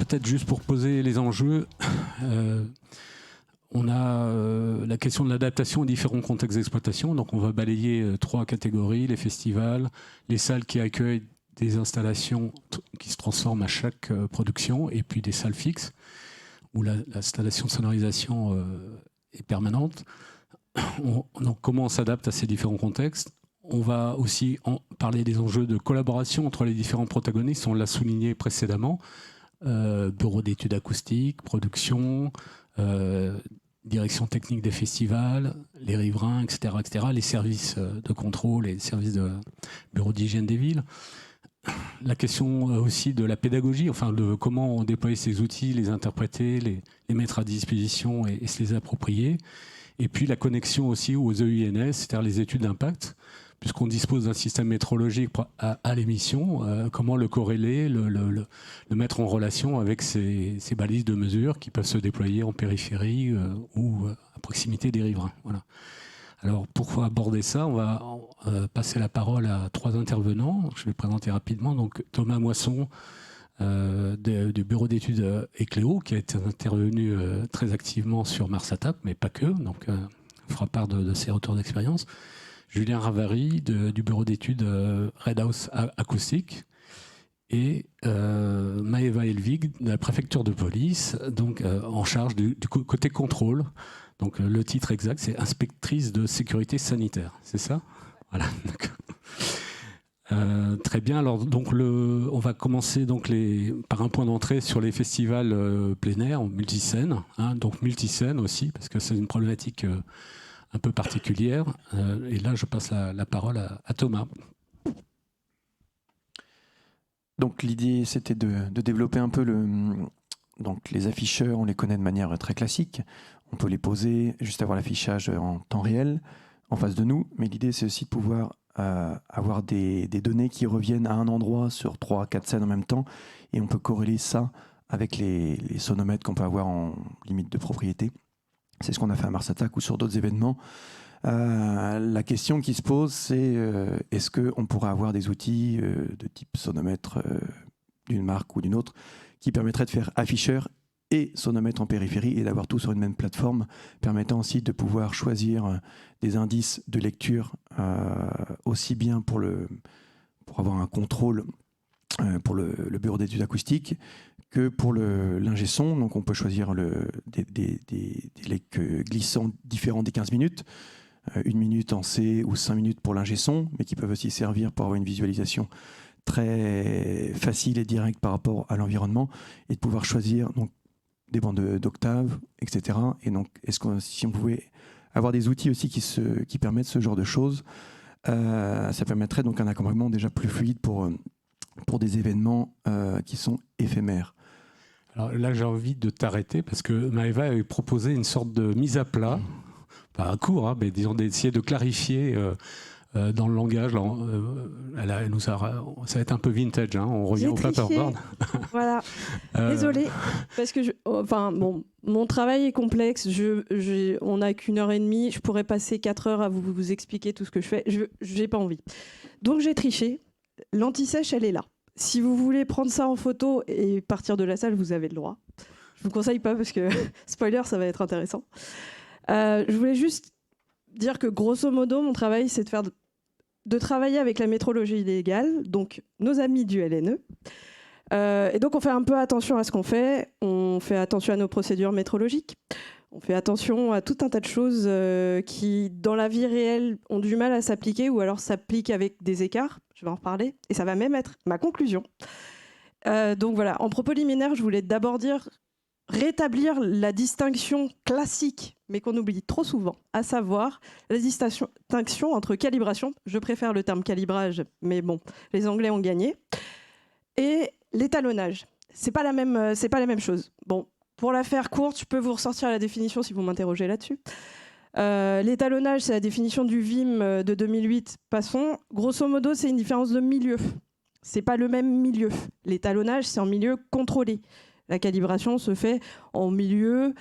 peut-être juste pour poser les enjeux, on a la question de l'adaptation aux différents contextes d'exploitation. Donc on va balayer 3 catégories, les festivals, les salles qui accueillent des installations qui se transforment à chaque production, et puis des salles fixes, où l'installation de sonorisation est permanente. Donc comment on s'adapte à ces différents contextes. On va aussi parler des enjeux de collaboration entre les différents protagonistes, on l'a souligné précédemment. Bureau d'études acoustiques, production, direction technique des festivals, les riverains, etc., les services de contrôle, les services de bureau d'hygiène des villes. La question aussi de la pédagogie, enfin de comment déployer ces outils, les interpréter, les mettre à disposition et se les approprier. Et puis la connexion aussi aux EINS, c'est-à-dire les études d'impact, puisqu'on dispose d'un système métrologique à l'émission, comment le corréler, le mettre en relation avec ces balises de mesure qui peuvent se déployer en périphérie ou à proximité des riverains. Voilà. Alors pour aborder ça, on va passer la parole à 3 intervenants. Je vais présenter rapidement. Donc Thomas Moisson du bureau d'études Ecléo, qui a été intervenu très activement sur Mars Attack, mais pas que, donc fera part de ses retours d'expérience. Julien Ravary du bureau d'études Red House Acoustique, et Maëva Elvig de la préfecture de police, donc en charge du côté contrôle. Donc le titre exact, c'est inspectrice de sécurité sanitaire, c'est ça ? Voilà, d'accord. Très bien. Alors donc on va commencer donc par un point d'entrée sur les festivals plein air en multiscène, hein, donc multiscène aussi parce que c'est une problématique un peu particulière. Et là, je passe la parole à Thomas. Donc l'idée, c'était de développer un peu donc les afficheurs. On les connaît de manière très classique. On peut les poser, juste avoir l'affichage en temps réel en face de nous. Mais l'idée, c'est aussi de pouvoir avoir des données qui reviennent à un endroit sur 3-4 scènes en même temps, et on peut corréler ça avec les sonomètres qu'on peut avoir en limite de propriété. C'est ce qu'on a fait à Mars Attack ou sur d'autres événements. La question qui se pose, c'est est-ce qu'on pourrait avoir des outils de type sonomètre d'une marque ou d'une autre qui permettraient de faire afficheur et sonomètre en périphérie et d'avoir tout sur une même plateforme, permettant aussi de pouvoir choisir des indices de lecture aussi bien pour avoir un contrôle pour le bureau d'études acoustiques que pour l'ingé son. Donc on peut choisir des lecs glissants différents des 15 minutes, 1 minute en C ou 5 minutes pour l'ingé son, mais qui peuvent aussi servir pour avoir une visualisation très facile et directe par rapport à l'environnement, et de pouvoir choisir donc des bandes d'octaves, etc. Et donc, si on pouvait avoir des outils aussi qui permettent ce genre de choses, ça permettrait donc un accompagnement déjà plus fluide pour des événements qui sont éphémères. Alors là, j'ai envie de t'arrêter parce que Maëva avait proposé une sorte de mise à plat, pas à court, hein, mais disons d'essayer de clarifier dans le langage. Ça va être un peu vintage, hein, on revient au paperboard. Voilà. Désolée, parce que mon travail est complexe. On n'a qu'1 heure et demie. Je pourrais passer 4 heures à vous expliquer tout ce que je fais. Je n'ai pas envie. Donc j'ai triché. L'anti-sèche, elle est là. Si vous voulez prendre ça en photo et partir de la salle, vous avez le droit. Je vous conseille pas parce que, spoiler, ça va être intéressant. Je voulais juste dire que grosso modo, mon travail, c'est de travailler avec la métrologie légale, donc nos amis du LNE. Et donc on fait un peu attention à ce qu'on fait. On fait attention à nos procédures métrologiques. On fait attention à tout un tas de choses qui, dans la vie réelle, ont du mal à s'appliquer ou alors s'appliquent avec des écarts. Je vais en reparler. Et ça va même être ma conclusion. Donc voilà, en propos liminaire, je voulais d'abord rétablir la distinction mais qu'on oublie trop souvent, à savoir la distinction entre calibration, je préfère le terme calibrage, mais bon, les Anglais ont gagné, et l'étalonnage. C'est pas la même chose. Bon, pour la faire courte, je peux vous ressortir la définition si vous m'interrogez là-dessus. L'étalonnage, c'est la définition du VIM de 2008. Passons. Grosso modo, c'est une différence de milieu. C'est pas le même milieu. L'étalonnage, c'est en milieu contrôlé. La calibration se fait en milieu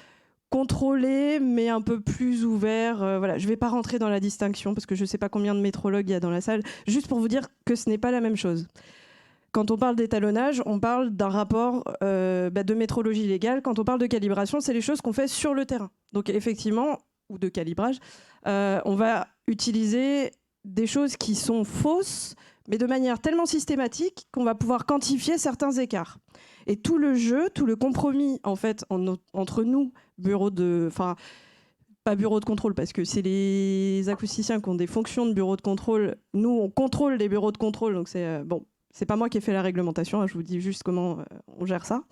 contrôlé, mais un peu plus ouvert. Voilà. Je ne vais pas rentrer dans la distinction parce que je ne sais pas combien de métrologues il y a dans la salle. Juste pour vous dire que ce n'est pas la même chose. quand on parle d'étalonnage, on parle d'un rapport de métrologie légale. Quand on parle de calibration, c'est les choses qu'on fait sur le terrain. Donc effectivement, ou de calibrage, on va utiliser des choses qui sont fausses, mais de manière tellement systématique qu'on va pouvoir quantifier certains écarts. Et tout le jeu, tout le compromis en fait entre nous, pas bureau de contrôle, parce que c'est les acousticiens qui ont des fonctions de bureau de contrôle. Nous, on contrôle les bureaux de contrôle, donc c'est pas moi qui ai fait la réglementation, hein, je vous dis juste comment on gère ça.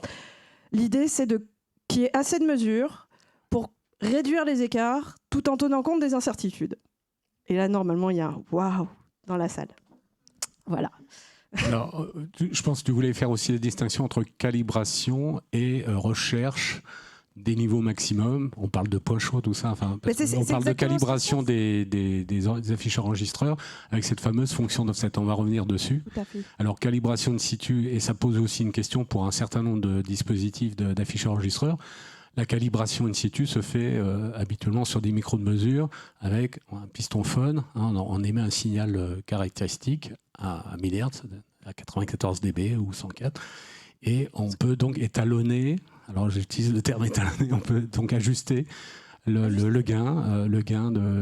L'idée, c'est qu'il y ait assez de mesures pour réduire les écarts tout en tenant compte des incertitudes. Et là, normalement, il y a un waouh dans la salle. Voilà. Alors, je pense que tu voulais faire aussi la distinction entre calibration et recherche des niveaux maximum. On parle de points chauds, tout ça. Enfin, on parle de calibration des afficheurs enregistreurs avec cette fameuse fonction d'offset. On va revenir dessus. Tout à fait. Alors, calibration in situ, et ça pose aussi une question pour un certain nombre de dispositifs d'afficheurs enregistreurs. La calibration in situ se fait habituellement sur des micros de mesure avec un piston phone. Hein, on émet un signal caractéristique à 1000 Hz, à 94 dB ou 104. Et on peut donc étalonner, alors j'utilise le terme étalonner, on peut donc ajuster le gain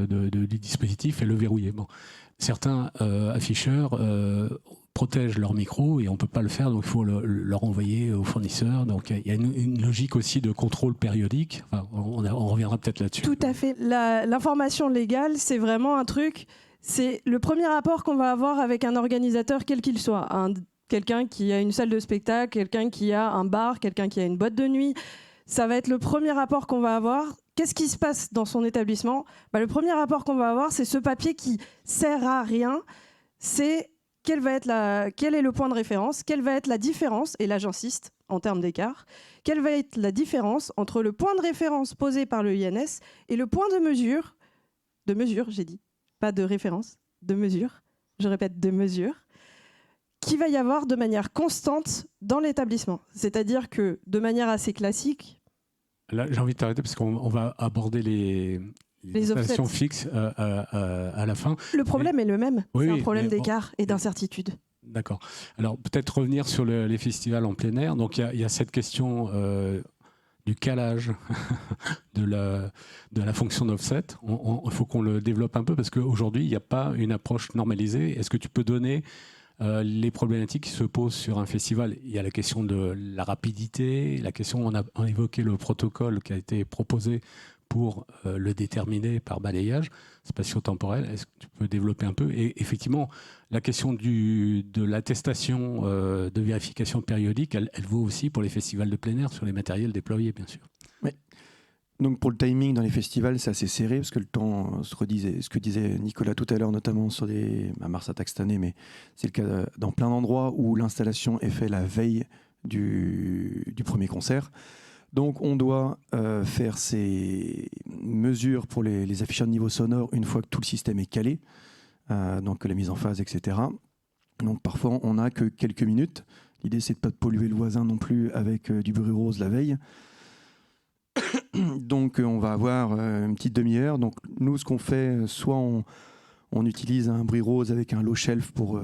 du dispositif et le verrouiller. Bon. Certains afficheurs protègent leur micro et on ne peut pas le faire, donc il faut leur envoyer au fournisseur. Donc il y a une logique aussi de contrôle périodique. Enfin, on reviendra peut-être là-dessus. Tout à fait. L'information légale, c'est vraiment un truc, c'est le premier rapport qu'on va avoir avec un organisateur, quel qu'il soit. Quelqu'un qui a une salle de spectacle, quelqu'un qui a un bar, quelqu'un qui a une boîte de nuit. Ça va être le premier rapport qu'on va avoir. Qu'est-ce qui se passe dans son établissement ? Le premier rapport qu'on va avoir, c'est ce papier qui sert à rien. C'est quel est le point de référence ? Quelle va être la différence ? Et là, j'insiste, en termes d'écart. Quelle va être la différence entre le point de référence posé par le INS et le point de mesure, j'ai dit, pas de référence, de mesure, je répète, de mesure, qu'il va y avoir de manière constante dans l'établissement. C'est-à-dire que, de manière assez classique... Là, j'ai envie de t'arrêter parce qu'on va aborder les installations fixes à la fin. Le problème est le même. C'est un problème d'écart et d'incertitude. D'accord. Alors, peut-être revenir sur les festivals en plein air. Donc, il y a cette question du calage de la fonction d'offset. Il faut qu'on le développe un peu parce qu'aujourd'hui, il n'y a pas une approche normalisée. Est-ce que tu peux donner les problématiques qui se posent sur un festival? Il y a la question de la rapidité, la question, on a évoqué le protocole qui a été proposé pour le déterminer par balayage spatio-temporel. Est-ce que tu peux développer un peu? Et effectivement, la question de l'attestation de vérification périodique, elle vaut aussi pour les festivals de plein air sur les matériels déployés, bien sûr. Oui. Donc pour le timing dans les festivals, c'est assez serré parce que le temps se redisait, ce que disait Nicolas tout à l'heure, notamment sur Mars Attack cette année, mais c'est le cas dans plein d'endroits où l'installation est faite la veille du premier concert. Donc on doit faire ces mesures pour les afficheurs de niveau sonore une fois que tout le système est calé, donc la mise en phase, etc. Donc parfois on n'a que quelques minutes. L'idée c'est de ne pas polluer le voisin non plus avec du bruit rose la veille. Donc on va avoir une petite demi-heure. Donc nous ce qu'on fait, soit on utilise un bruit rose avec un low shelf pour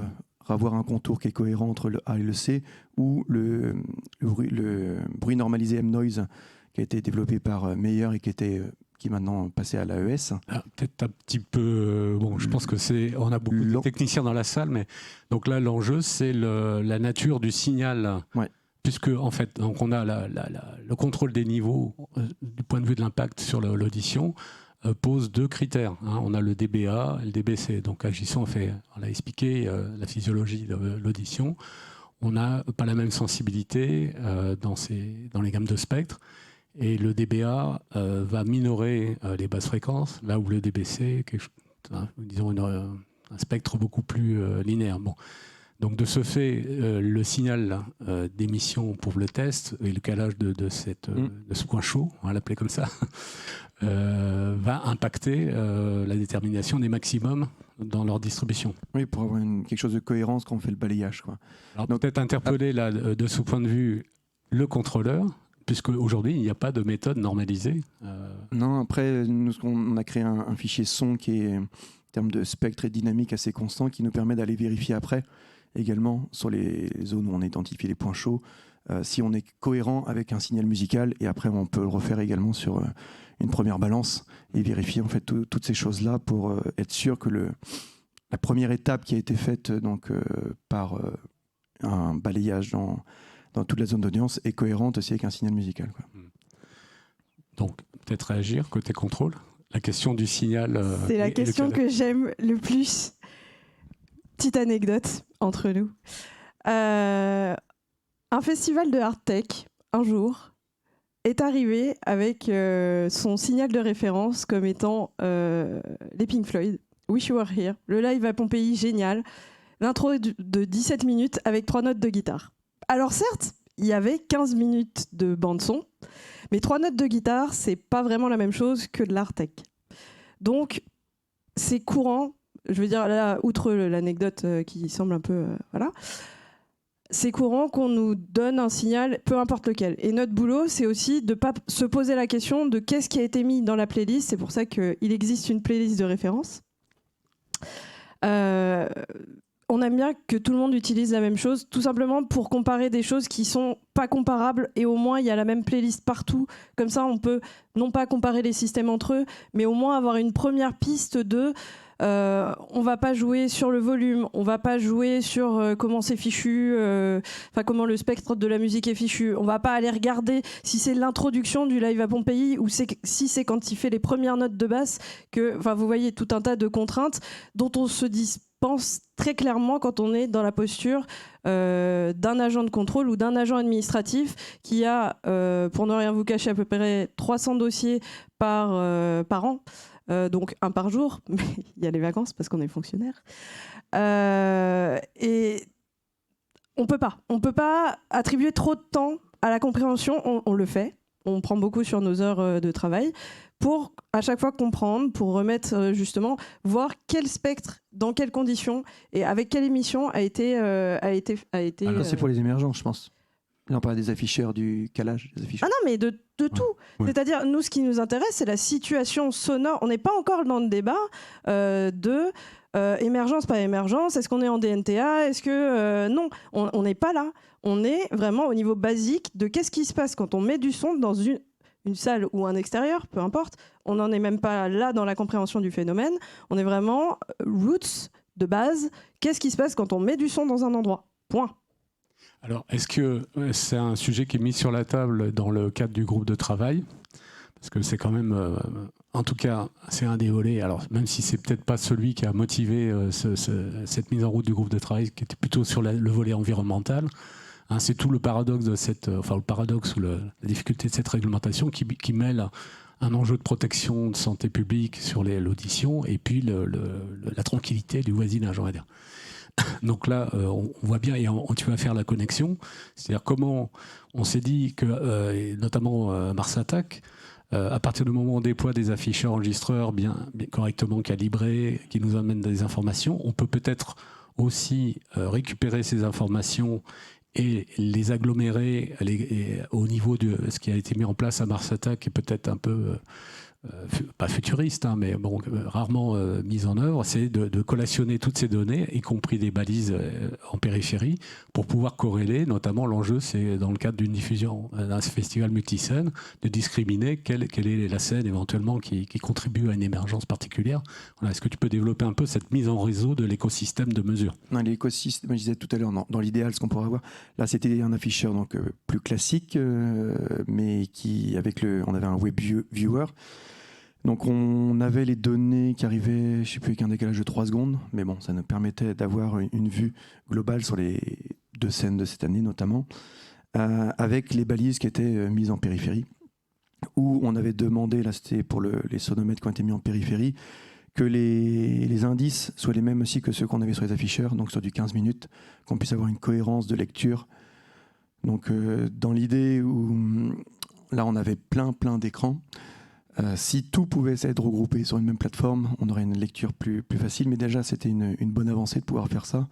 avoir un contour qui est cohérent entre le A et le C, ou le bruit normalisé M-Noise qui a été développé par Meyer et qui est maintenant passé à l'AES. Peut-être un petit peu... je pense on a beaucoup de techniciens dans la salle, mais donc là l'enjeu c'est la nature du signal. Ouais. Puisque en fait, donc on a le contrôle des niveaux du point de vue de l'impact sur l'audition pose deux critères. Hein. On a le DBA et le DBC. Donc agissant, on l'a expliqué, la physiologie de l'audition. On n'a pas la même sensibilité dans les gammes de spectres. Et le DBA va minorer les basses fréquences, là où le DBC, disons un spectre beaucoup plus linéaire. Bon. Donc de ce fait, le signal d'émission pour le test et le calage de ce point chaud, on va l'appeler comme ça, va impacter la détermination des maximums dans leur distribution. Oui, pour avoir quelque chose de cohérence quand on fait le balayage, quoi. Alors peut-être interpeller là, de ce point de vue le contrôleur, puisque aujourd'hui il n'y a pas de méthode normalisée. Non, après, on a créé un fichier son qui est en termes de spectre et dynamique assez constant, qui nous permet d'aller vérifier après. également sur les zones où on identifie les points chauds, si on est cohérent avec un signal musical, et après on peut le refaire également sur une première balance et vérifier en fait toutes ces choses-là pour être sûr que la première étape qui a été faite par un balayage dans toute la zone d'audience est cohérente aussi avec un signal musical, quoi. Donc, peut-être réagir côté contrôle. La question du signal. C'est la question que j'aime le plus. Petite anecdote entre nous. Un festival de hard tech, un jour, est arrivé avec son signal de référence comme étant les Pink Floyd, Wish You Were Here, le live à Pompéi, génial. L'intro de 17 minutes avec 3 notes de guitare. Alors certes, il y avait 15 minutes de bande-son, mais 3 notes de guitare, c'est pas vraiment la même chose que de l'hard tech. Donc, c'est courant, je veux dire, là, outre l'anecdote qui semble un peu... voilà, c'est courant qu'on nous donne un signal, peu importe lequel. Et notre boulot, c'est aussi de ne pas se poser la question de qu'est-ce qui a été mis dans la playlist. C'est pour ça qu'il existe une playlist de référence. On aime bien que tout le monde utilise la même chose, tout simplement pour comparer des choses qui sont pas comparables, et au moins il y a la même playlist partout. Comme ça, on peut non pas comparer les systèmes entre eux, mais au moins avoir une première piste de on va pas jouer sur le volume, on va pas jouer sur comment c'est fichu, comment le spectre de la musique est fichu. On va pas aller regarder si c'est l'introduction du live à Pompéi ou si c'est quand il fait les premières notes de basse que, vous voyez, tout un tas de contraintes dont on se dispense très clairement quand on est dans la posture d'un agent de contrôle ou d'un agent administratif qui a, pour ne rien vous cacher, à peu près 300 dossiers par an. Donc un par jour, mais il y a les vacances parce qu'on est fonctionnaire. Et on peut pas attribuer trop de temps à la compréhension. On le fait, on prend beaucoup sur nos heures de travail pour à chaque fois comprendre, pour remettre justement, voir quel spectre, dans quelles conditions et avec quelle émission a été. Alors c'est pour les émergents, je pense. Là, on parle des afficheurs, du calage des afficheurs. Ah non, mais de tout. Ouais. C'est-à-dire, nous, ce qui nous intéresse, c'est la situation sonore. On n'est pas encore dans le débat de émergence, pas émergence. Est-ce qu'on est en DNTA? Est-ce que... non, on n'est pas là. On est vraiment au niveau basique de qu'est-ce qui se passe quand on met du son dans une salle ou un extérieur, peu importe. On n'en est même pas là dans la compréhension du phénomène. On est vraiment roots, de base. Qu'est-ce qui se passe quand on met du son dans un endroit? Point. Alors, est-ce que c'est un sujet qui est mis sur la table dans le cadre du groupe de travail? Parce que c'est quand même, en tout cas, c'est un des volets. Alors, même si c'est peut-être pas celui qui a motivé cette mise en route du groupe de travail, qui était plutôt sur le volet environnemental, hein, c'est tout le paradoxe de le paradoxe ou la difficulté de cette réglementation qui mêle un enjeu de protection de santé publique sur l'audition et puis la tranquillité du voisinage, on va dire. Donc là, on voit bien, et tu vas faire la connexion, c'est-à-dire comment on s'est dit que, et notamment Mars Attack, à partir du moment où on déploie des afficheurs enregistreurs bien correctement calibrés, qui nous amènent des informations, on peut peut-être aussi récupérer ces informations et les agglomérer au niveau de ce qui a été mis en place à Mars Attack, et peut-être un peu... pas futuriste, hein, mais bon, rarement mise en œuvre, c'est de collationner toutes ces données, y compris des balises en périphérie, pour pouvoir corréler. Notamment, l'enjeu, c'est dans le cadre d'une diffusion d'un festival multiscène, de discriminer quelle est la scène éventuellement qui contribue à une émergence particulière. Voilà, est-ce que tu peux développer un peu cette mise en réseau de l'écosystème de mesure? Non, l'écosystème, je disais tout à l'heure, dans l'idéal, ce qu'on pourrait avoir, là, c'était un afficheur donc plus classique, mais on avait un web viewer. Donc on avait les données qui arrivaient, je ne sais plus, avec un décalage de 3 secondes, mais bon, ça nous permettait d'avoir une vue globale sur les 2 scènes de cette année notamment, avec les balises qui étaient mises en périphérie, où on avait demandé, là c'était pour les sonomètres qui ont été mis en périphérie, que les indices soient les mêmes aussi que ceux qu'on avait sur les afficheurs, donc sur du 15 minutes, qu'on puisse avoir une cohérence de lecture. Donc dans l'idée où là on avait plein d'écrans, si tout pouvait être regroupé sur une même plateforme, on aurait une lecture plus facile. Mais déjà, c'était une bonne avancée de pouvoir faire ça.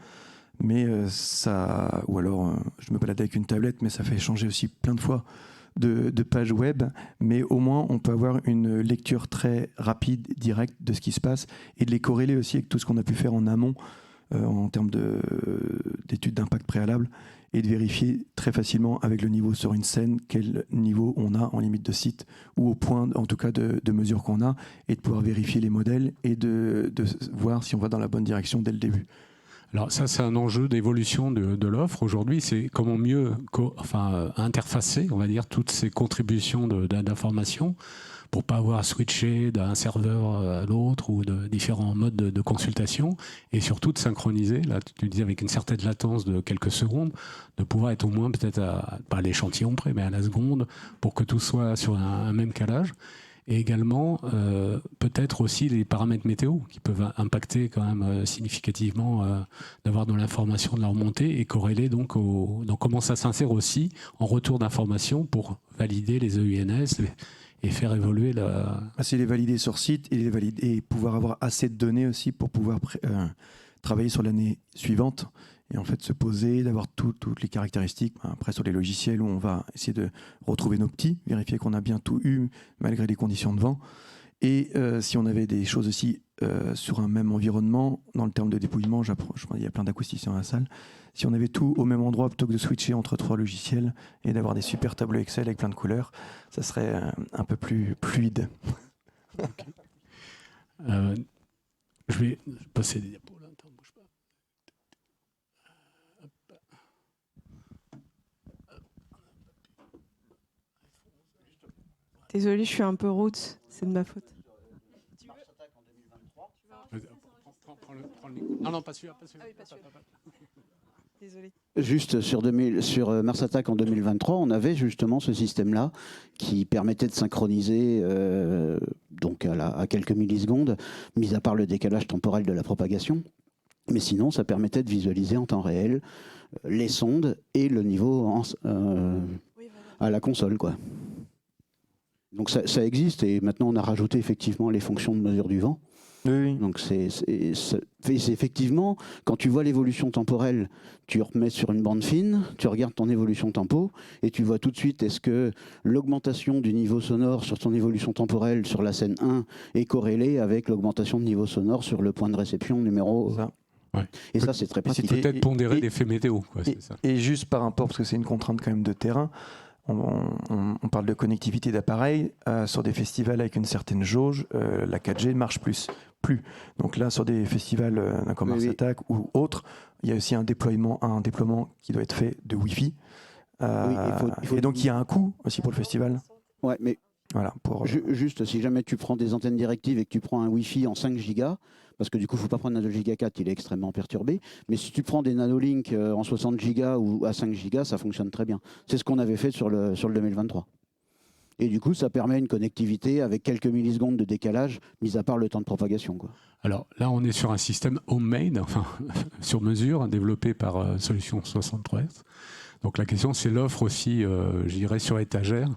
Mais ça, ou alors, je me baladais avec une tablette, mais ça fait changer aussi plein de fois de pages web. Mais au moins, on peut avoir une lecture très rapide, directe de ce qui se passe et de les corréler aussi avec tout ce qu'on a pu faire en amont en termes d'études d'impact préalable et de vérifier très facilement avec le niveau sur une scène quel niveau on a en limite de site ou au point en tout cas de mesure qu'on a, et de pouvoir vérifier les modèles et de voir si on va dans la bonne direction dès le début. Alors ça, c'est un enjeu d'évolution de l'offre. Aujourd'hui, c'est comment mieux interfacer, on va dire, toutes ces contributions d'informations pour pas avoir à switcher d'un serveur à l'autre ou de différents modes de consultation, et surtout de synchroniser, là tu disais avec une certaine latence de quelques secondes, de pouvoir être au moins peut-être pas à l'échantillon près, mais à la seconde, pour que tout soit sur un même calage. Et également, peut-être aussi les paramètres météo qui peuvent impacter quand même significativement d'avoir de l'information de la remontée et corréler donc comment ça s'insère aussi en retour d'information pour valider les EUNS et faire évoluer la... C'est les valider sur site et pouvoir avoir assez de données aussi pour pouvoir travailler sur l'année suivante. Et en fait, se poser, d'avoir toutes les caractéristiques. Après, sur les logiciels où on va essayer de retrouver nos petits, vérifier qu'on a bien tout eu malgré les conditions de vent. Et si on avait des choses aussi sur un même environnement, dans le terme de dépouillement, je pense qu'il y a plein d'acousticiens dans la salle. Si on avait tout au même endroit plutôt que de switcher entre 3 logiciels et d'avoir des super tableaux Excel avec plein de couleurs, ça serait un peu plus fluide. Okay. Je vais passer des diapos là. Attends, bouge pas. Désolée, je suis un peu route, c'est de ma faute. Non, pas celui-là. Ah oui, pas celui-là. Désolée. Juste sur Mars Attack en 2023, on avait justement ce système-là qui permettait de synchroniser donc à quelques millisecondes, mis à part le décalage temporel de la propagation. Mais sinon, ça permettait de visualiser en temps réel les sondes et le niveau à la console, quoi. Donc ça existe, et maintenant on a rajouté effectivement les fonctions de mesure du vent. Oui. Donc c'est effectivement, quand tu vois l'évolution temporelle, tu remets sur une bande fine, tu regardes ton évolution tempo, et tu vois tout de suite est-ce que l'augmentation du niveau sonore sur ton évolution temporelle sur la scène 1 est corrélée avec l'augmentation de niveau sonore sur le point de réception numéro... Ça. Ouais. Et ça, c'est très pratique. Peut-être pondérer l'effet météo. Quoi, et juste par rapport, parce que c'est une contrainte quand même de terrain, on parle de connectivité d'appareils. Sur des festivals avec une certaine jauge, la 4G ne marche plus. Donc là, sur des festivals comme Mars Attack ou autres, il y a aussi un déploiement qui doit être fait de Wi-Fi. Et donc, il y a un coût aussi pour le festival. Ouais, mais voilà, juste, si jamais tu prends des antennes directives et que tu prends un Wi-Fi en 5 gigas, parce que du coup, il ne faut pas prendre un 2 giga 4, il est extrêmement perturbé. Mais si tu prends des nanolink en 60 gigas ou à 5 gigas, ça fonctionne très bien. C'est ce qu'on avait fait sur le 2023. Et du coup, ça permet une connectivité avec quelques millisecondes de décalage, mis à part le temps de propagation, quoi. Alors là, on est sur un système homemade, enfin sur mesure, développé par Solutions 63. Donc la question, c'est l'offre aussi, je dirais, sur étagère.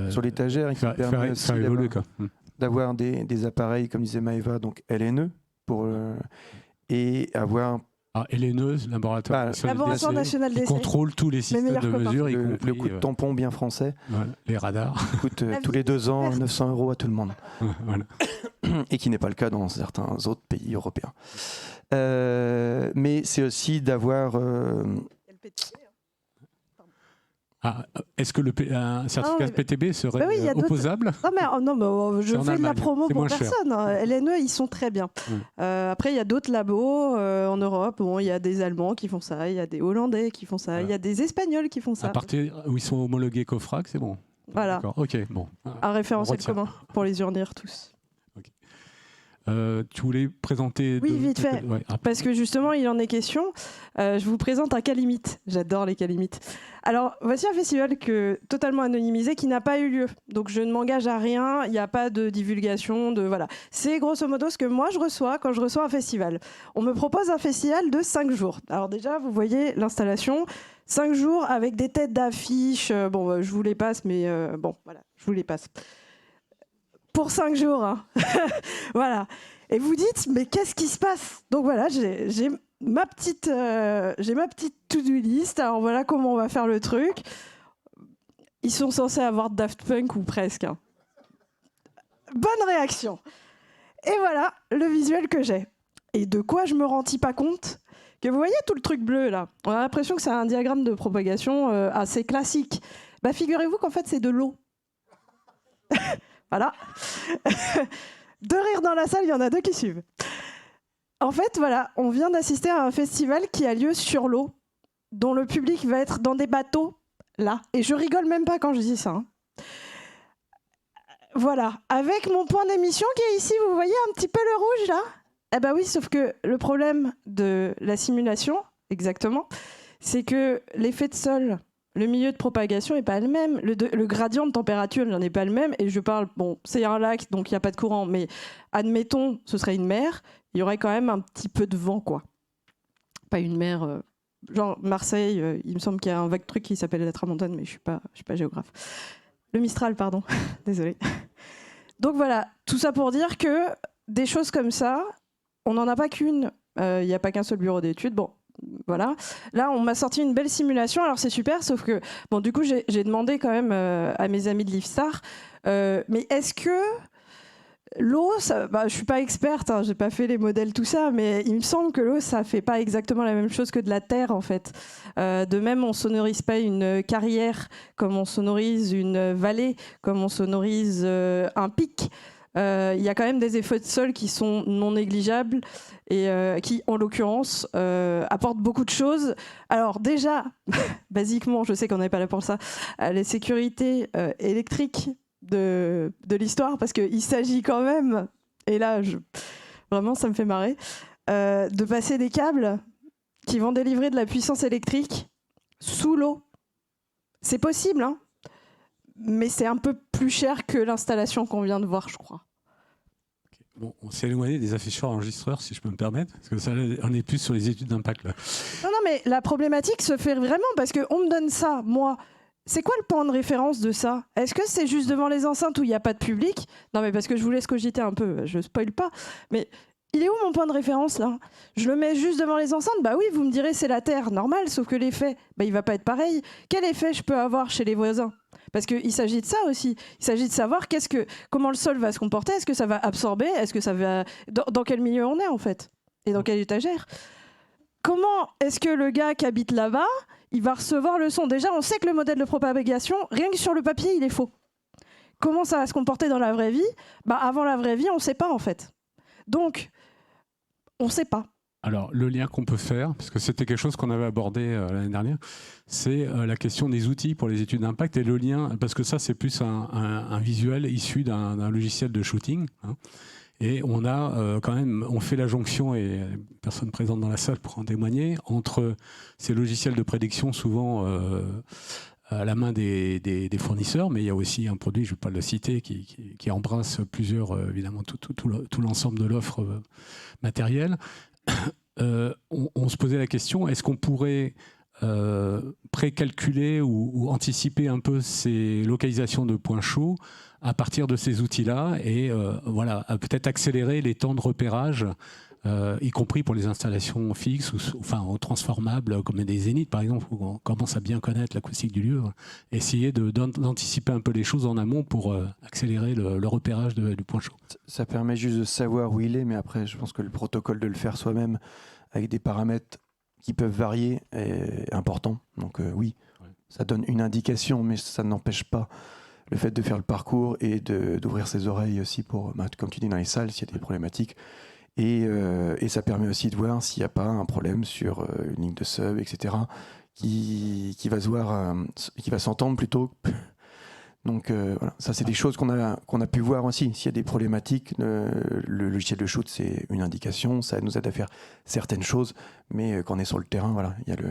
Sur l'étagère, il permet aussi évoluer, d'avoir des appareils, comme disait Maëva, donc LNE, et avoir... LNE, Laboratoire National d'essai, qui contrôle tous les systèmes de mesure, y compris le coup de tampon bien français. Voilà, les radars. Qui coûte tous les 2 ans 900 € à tout le monde. Voilà. Et qui n'est pas le cas dans certains autres pays européens. Mais c'est aussi d'avoir... Est-ce que un certificat PTB serait opposable? Non, je fais de la promo pour personne. LNE, ils sont très bien. Après, il y a d'autres labos en Europe. Bon, il y a des Allemands qui font ça, il y a des Hollandais qui font ça, il y a des Espagnols qui font ça. À partir où ils sont homologués COFRAC, c'est bon. Voilà. Ok, bon. Un référentiel commun pour les unir tous. Tu voulais présenter... Oui, vite fait. Parce que justement, il en est question. Je vous présente un Calimite. J'adore les Calimites. Alors, voici un festival totalement anonymisé qui n'a pas eu lieu. Donc, je ne m'engage à rien. Il n'y a pas de divulgation. Voilà. C'est grosso modo ce que moi, je reçois quand je reçois un festival. On me propose un festival de 5 jours. Alors déjà, vous voyez l'installation. 5 jours avec des têtes d'affiches. Je vous les passe, mais voilà, je vous les passe. Pour 5 jours, hein. Voilà. Et vous dites, mais qu'est-ce qui se passe? Donc voilà, j'ai ma petite to-do list. Alors voilà comment on va faire le truc. Ils sont censés avoir Daft Punk ou presque. Hein. Bonne réaction. Et voilà le visuel que j'ai. Et de quoi je me rendis pas compte? Que vous voyez tout le truc bleu là, on a l'impression que c'est un diagramme de propagation assez classique. Bah, figurez-vous qu'en fait c'est de l'eau. Voilà. Deux rires dans la salle, il y en a deux qui suivent. En fait, voilà, on vient d'assister à un festival qui a lieu sur l'eau, dont le public va être dans des bateaux, là. Et je rigole même pas quand je dis ça. Hein. Voilà, avec mon point d'émission qui est ici, vous voyez un petit peu le rouge là? Eh ben oui, sauf que le problème de la simulation, exactement, c'est que l'effet de sol, le milieu de propagation n'est pas le même, le gradient de température n'en est pas le même, et je parle, bon, c'est un lac, donc il n'y a pas de courant, mais admettons, ce serait une mer, il y aurait quand même un petit peu de vent, quoi. Pas une mer, genre Marseille, il me semble qu'il y a un vague truc qui s'appelle la Tramontane, mais je suis pas géographe. Le Mistral, pardon, désolé. Donc voilà, tout ça pour dire que des choses comme ça, on n'en a pas qu'une, il n'y a pas qu'un seul bureau d'études, bon, voilà. Là, on m'a sorti une belle simulation, alors c'est super, sauf que, bon, du coup, j'ai demandé quand même à mes amis de l'IFSTAR, mais est-ce que l'eau, bah, je ne suis pas experte, hein, je n'ai pas fait les modèles, tout ça, mais il me semble que l'eau, ça ne fait pas exactement la même chose que de la terre, en fait. De même, on ne sonorise pas une carrière comme on sonorise une vallée, comme on sonorise un pic. Il y a quand même des effets de sol qui sont non négligeables et qui, en l'occurrence, apportent beaucoup de choses. Alors déjà, basiquement, je sais qu'on n'est pas là pour ça, les sécurités électriques de l'histoire, parce qu'il s'agit quand même, et là, vraiment, ça me fait marrer, de passer des câbles qui vont délivrer de la puissance électrique sous l'eau. C'est possible, hein, mais c'est un peu plus cher que l'installation qu'on vient de voir, je crois. Bon, on s'est éloigné des afficheurs enregistreurs, si je peux me permettre, parce que ça, on est plus sur les études d'impact là. Non, mais la problématique se fait vraiment parce qu'on me donne ça, moi. C'est quoi le point de référence de ça? Est-ce que c'est juste devant les enceintes où il n'y a pas de public? Non, mais parce que je vous laisse cogiter un peu, je spoil pas. Mais il est où mon point de référence là? Je le mets juste devant les enceintes? Bah oui, vous me direz c'est la Terre, normal, sauf que l'effet, bah, il va pas être pareil. Quel effet je peux avoir chez les voisins? Parce qu'il s'agit de ça aussi. Il s'agit de savoir comment le sol va se comporter. Est-ce que ça va absorber? Est-ce que ça va... Dans quel milieu on est en fait? Et dans quelle étagère? Comment est-ce que le gars qui habite là-bas, il va recevoir le son? Déjà, on sait que le modèle de propagation, rien que sur le papier, il est faux. Comment ça va se comporter dans la vraie vie? Bah, avant la vraie vie, on ne sait pas en fait. Donc, on ne sait pas. Alors, le lien qu'on peut faire, parce que c'était quelque chose qu'on avait abordé l'année dernière, c'est la question des outils pour les études d'impact et le lien, parce que ça, c'est plus un visuel issu d'un logiciel de shooting. Hein, et on a quand même, on fait la jonction, et personne présente dans la salle pour en témoigner, entre ces logiciels de prédiction souvent à la main des fournisseurs, mais il y a aussi un produit, je ne vais pas le citer, qui embrasse plusieurs, évidemment, tout l'ensemble de l'offre matérielle. On se posait la question, est-ce qu'on pourrait précalculer ou anticiper un peu ces localisations de points chauds à partir de ces outils-là et voilà, peut-être accélérer les temps de repérage, y compris pour les installations fixes ou transformables comme des zéniths par exemple, où on commence à bien connaître l'acoustique du lieu, essayer d'anticiper un peu les choses en amont pour accélérer le repérage du point chaud. Ça permet juste de savoir où il est, mais après je pense que le protocole de le faire soi-même avec des paramètres qui peuvent varier est important. Donc oui, ouais. Ça donne une indication, mais ça n'empêche pas le fait de faire le parcours et d'ouvrir ses oreilles aussi pour, comme tu dis, dans les salles, s'il y a des problématiques. Et ça permet aussi de voir s'il n'y a pas un problème sur une ligne de sub, etc., qui va s'entendre plutôt. Donc voilà, ça c'est des choses qu'on a pu voir aussi. S'il y a des problématiques, le logiciel de shoot c'est une indication, ça nous aide à faire certaines choses, mais quand on est sur le terrain, voilà, il y a le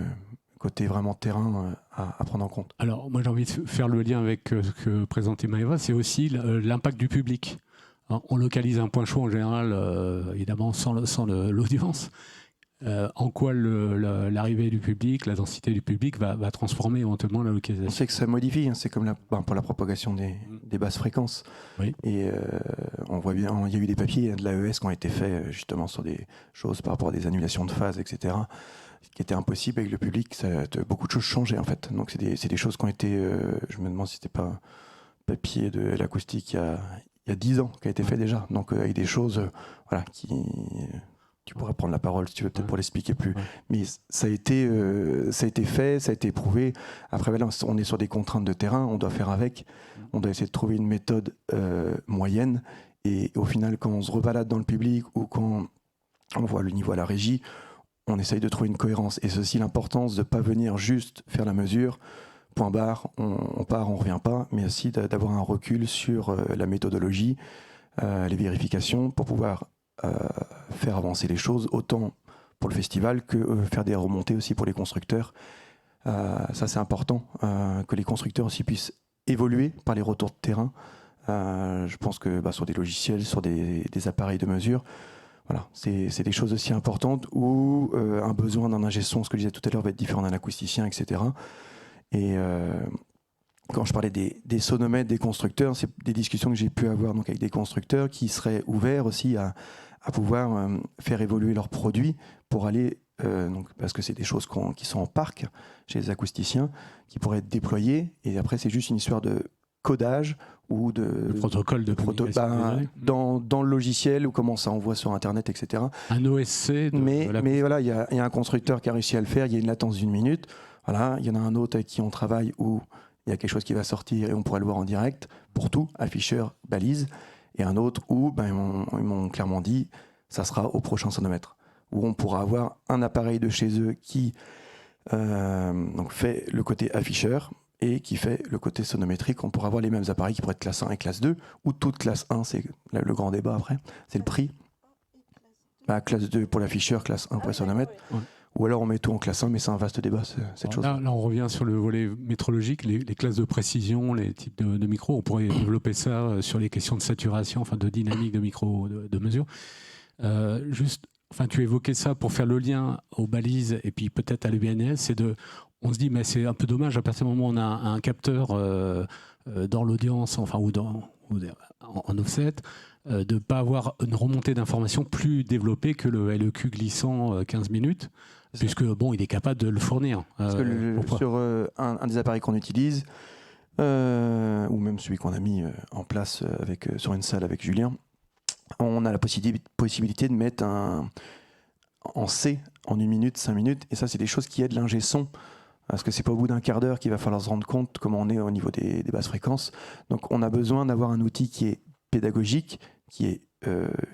côté vraiment terrain à prendre en compte. Alors moi j'ai envie de faire le lien avec ce que présentait Maëva, c'est aussi l'impact du public. On localise un point chaud en général, évidemment sans l'audience. En quoi l'arrivée du public, la densité du public va transformer éventuellement la localisation. On sait que ça modifie, hein, c'est comme pour la propagation des basses fréquences. Oui. Et on voit bien, il y a eu des papiers de l'AES qui ont été faits justement sur des choses par rapport à des annulations de phase, etc., qui étaient impossibles avec le public. Beaucoup de choses changeaient en fait. Donc c'est des choses qui ont été, je me demande si c'était pas un papier de l'acoustique il y a 10 ans qui a été fait déjà. Donc avec des choses voilà, qui... tu pourrais prendre la parole si tu veux, peut-être Ouais. pour l'expliquer plus. Ouais. Mais ça a été fait, ça a été éprouvé. Après, voilà, on est sur des contraintes de terrain, on doit faire avec. On doit essayer de trouver une méthode moyenne. Et au final, quand on se rebalade dans le public ou quand on voit le niveau à la régie, on essaye de trouver une cohérence. Et c'est aussi l'importance de ne pas venir juste faire la mesure, point barre, on part, on ne revient pas, mais aussi d'avoir un recul sur la méthodologie, les vérifications, pour pouvoir faire avancer les choses, autant pour le festival que faire des remontées aussi pour les constructeurs. Ça, c'est important, que les constructeurs aussi puissent évoluer par les retours de terrain. Je pense que sur des logiciels, sur des appareils de mesure, voilà, c'est des choses aussi importantes où un besoin d'un ingé son, ce que je disais tout à l'heure, va être différent d'un acousticien, etc. Et quand je parlais des sonomètres des constructeurs, c'est des discussions que j'ai pu avoir donc, avec des constructeurs qui seraient ouverts aussi à pouvoir faire évoluer leurs produits pour aller, donc, parce que c'est des choses qui sont en parc chez les acousticiens, qui pourraient être déployées. Et après, c'est juste une histoire de codage ou Le protocole de communication. dans le logiciel ou comment ça envoie sur Internet, etc. Un OSC. Mais voilà, il y a un constructeur qui a réussi à le faire, il y a une latence d'1 minute. Voilà, il y en a un autre avec qui on travaille où il y a quelque chose qui va sortir et on pourra le voir en direct pour tout, afficheur, balise. Et un autre où ils m'ont clairement dit ça sera au prochain sonomètre, où on pourra avoir un appareil de chez eux qui donc fait le côté afficheur et qui fait le côté sonométrique. On pourra avoir les mêmes appareils qui pourraient être classe 1 et classe 2, ou toute classe 1, c'est le grand débat après, c'est le prix. Classe 2 pour l'afficheur, classe 1 pour le sonomètre. Ouais. Ou alors on met tout en classe 1, mais c'est un vaste débat, cette chose. Là, on revient sur le volet métrologique, les classes de précision, les types de micros. On pourrait développer ça sur les questions de saturation, enfin de dynamique de micro de mesure. Tu évoquais ça pour faire le lien aux balises et puis peut-être à l'EBNS. On se dit, mais c'est un peu dommage à partir du moment où on a un capteur dans l'audience, en offset, de ne pas avoir une remontée d'informations plus développée que le LEQ glissant 15 minutes. Puisque il est capable de le fournir. Parce que sur un des appareils qu'on utilise, ou même celui qu'on a mis en place sur une salle avec Julien, on a la possibilité de mettre en C en 1 minute, 5 minutes, et ça c'est des choses qui aident l'ingé son. Parce que c'est pas au bout d'un quart d'heure qu'il va falloir se rendre compte comment on est au niveau des basses fréquences. Donc on a besoin d'avoir un outil qui est pédagogique, qui est